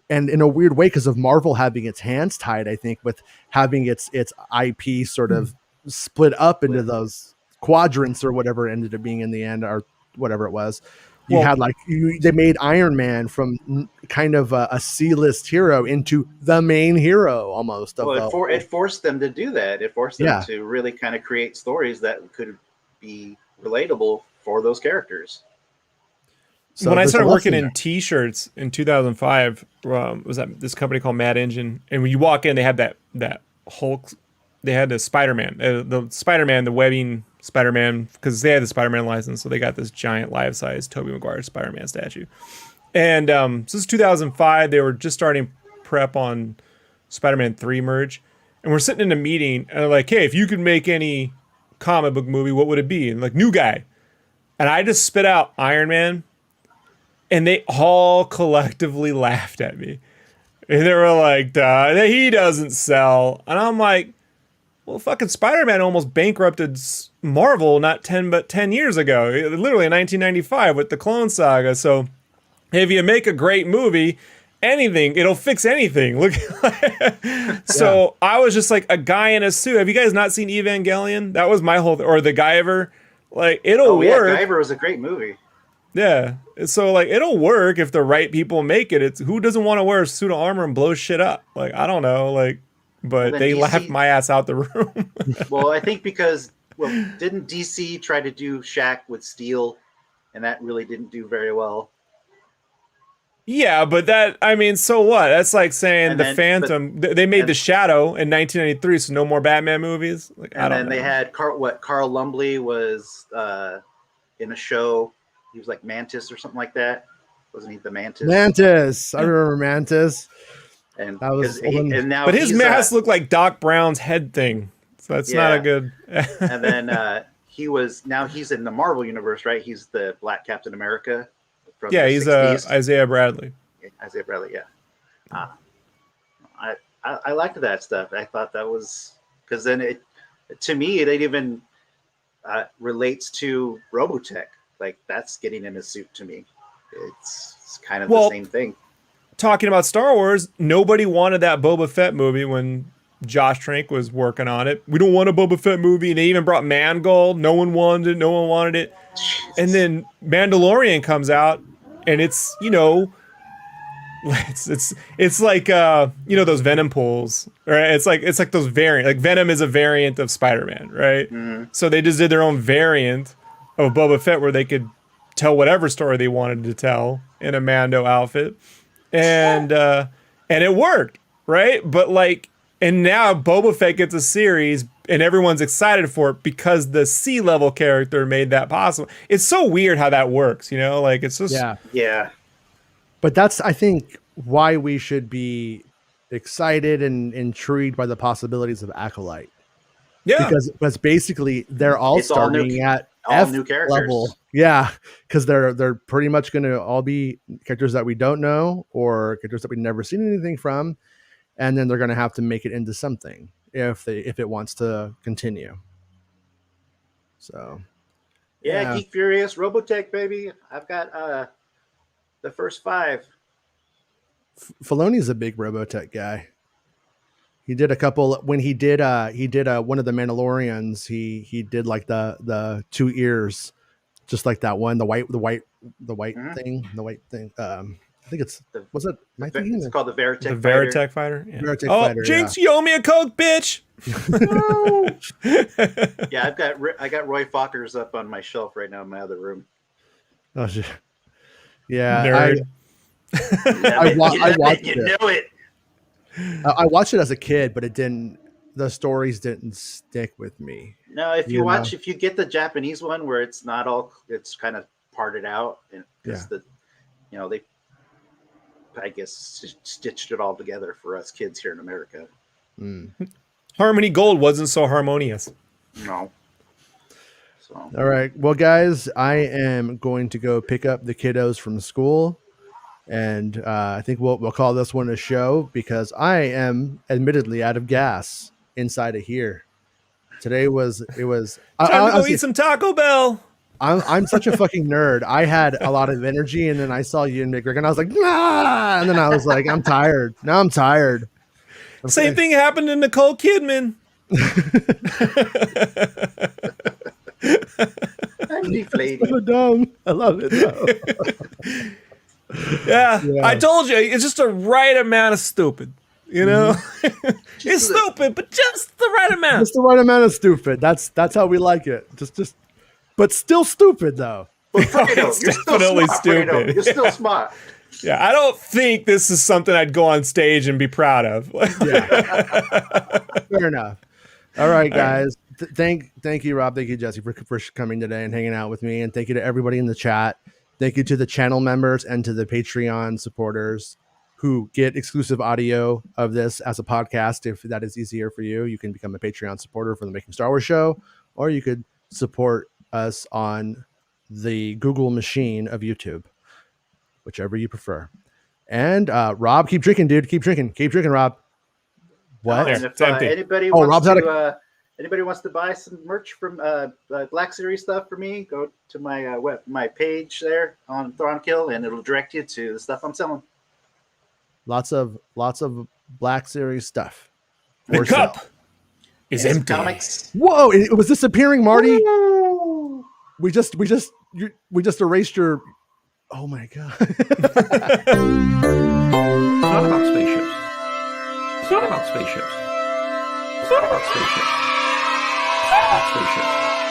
and in a weird way, because of Marvel having its hands tied, I think, with having its IP sort of split up into those quadrants or whatever it ended up being in the end, or whatever it was. They made Iron Man from kind of a C-list hero into the main hero almost. It forced them to do that. It forced them to really kind of create stories that could be relatable for those characters. So when I started working in T-shirts in 2005, was that this company called Mad Engine, and when you walk in, they had that Hulk, they had the Spider-Man, the webbing Spider-Man, because they had the Spider-Man license, so they got this giant life-size Tobey Maguire Spider-Man statue. And so this is 2005. They were just starting prep on Spider-Man 3 merge, and we're sitting in a meeting, and they're like, "Hey, if you could make any comic book movie, what would it be?" And like, new guy, and I just spit out Iron Man. And they all collectively laughed at me. And they were like, he doesn't sell. And I'm like, well, fucking Spider-Man almost bankrupted Marvel not 10 years ago. Literally in 1995 with the Clone Saga. So if you make a great movie, it'll fix anything. Look. So I was just like a guy in a suit. Have you guys not seen Evangelion? That was my whole or The Guyver. Like it'll Oh yeah, work. Guyver was a great movie. Yeah. So like it'll work if the right people make it. It's who doesn't want to wear a suit of armor and blow shit up? Like I don't know, like but then they DC laughed my ass out the room. Well, I think because didn't DC try to do Shaq with Steel, and that really didn't do very well. Yeah, but that I mean, so what? That's like saying And the then- Phantom. They made the Shadow in 1993, so no more Batman movies. Like I And don't then know. they had Carl Lumbly was in a show. He was like Mantis or something like that. Wasn't he the Mantis? Mantis. I remember Mantis. And That was 'cause and now But his he's, mask looked like Doc Brown's head thing, so that's not a Yeah. good. and then he's in the Marvel universe, right? He's the Black Captain America from Yeah, the he's 60s. Isaiah Bradley. Isaiah Bradley, yeah. I liked that stuff. I thought that was because then to me it even relates to Robotech. Like that's getting in a suit to me. It's kind of the same thing. Talking about Star Wars, nobody wanted that Boba Fett movie when Josh Trank was working on it. We don't want a Boba Fett movie. And they even brought Mangold. No one wanted it. No one wanted it. And then Mandalorian comes out, and it's it's like those Venom pulls, right? It's like those variant. Like Venom is a variant of Spider-Man, right? Mm-hmm. So they just did their own variant of Boba Fett where they could tell whatever story they wanted to tell in a Mando outfit. And it worked, right? But and now Boba Fett gets a series and everyone's excited for it because the C-level character made that possible. It's so weird how that works, like it's just Yeah. But that's, I think, why we should be excited and intrigued by the possibilities of Acolyte. Yeah. Because basically they're all It's all starting new- at all F new characters. level. Yeah, because they're pretty much going to all be characters that we don't know or characters that we've never seen anything from, and then they're going to have to make it into something if it wants to continue. So, Yeah, Geek Furious, Robotech, baby. I've got the first 5. Filoni's a big Robotech guy. He did a couple when he did one of the Mandalorians. He did like the 2 ears, just like that one, the white Mhm. thing, the white thing. I think it's was it? Am I It's thinking called the Veritech. the Veritech fighter. Yeah. Veritech Oh, fighter, Jinx, you owe me a Coke, bitch. Yeah, I got Roy Fockers up on my shelf right now in my other room. Oh shit. Yeah, Nerd. I watched you it. know it. I watched it as a kid, but the stories didn't stick with me. No, if you get the Japanese one where it's not all, it's kind of parted out, and because they, I guess, stitched it all together for us kids here in America. Harmony Gold wasn't so harmonious. No. So All right, well, guys, I am going to go pick up the kiddos from school, and I think we'll call this one a show because I am admittedly out of gas inside of here. Today was Time to go eat some Taco Bell. I'm such a fucking nerd. I had a lot of energy, and then I saw Ewan McGregor, and I was like, nah! And then I was like, I'm tired. Now I'm tired. Same thing happened to Nicole Kidman. I'm deflating. So dumb. I love it though. Yeah, I told you, it's just the right amount of stupid. It's stupid, but just the right amount. Just the right amount of stupid. That's how we like it. Just, but still stupid though. But Fredo, It's you're still definitely smart, stupid. Fredo. You're still smart. Yeah, I don't think this is something I'd go on stage and be proud of. Fair enough. All right, guys. Thank you, Rob. Thank you, Jesse, for coming today and hanging out with me. And thank you to everybody in the chat. Thank you to the channel members and to the Patreon supporters who get exclusive audio of this as a podcast. If that is easier for you, you can become a Patreon supporter for the Making Star Wars show, or you could support us on the Google machine of YouTube, whichever you prefer. And Rob, keep drinking, dude. Keep drinking, Rob. What? And if It's empty. anybody Rob's wants to buy some merch from Black Series stuff for me, go to my my page there on Thronkill, and it'll direct you to the stuff I'm selling. Lots of Black Series stuff. The cup is And empty. comics. Whoa! It was disappearing, Marty. Woo! we just erased your. Oh my god! It's not about spaceships. It's not about spaceships. It's not about spaceships. It's not about spaceships.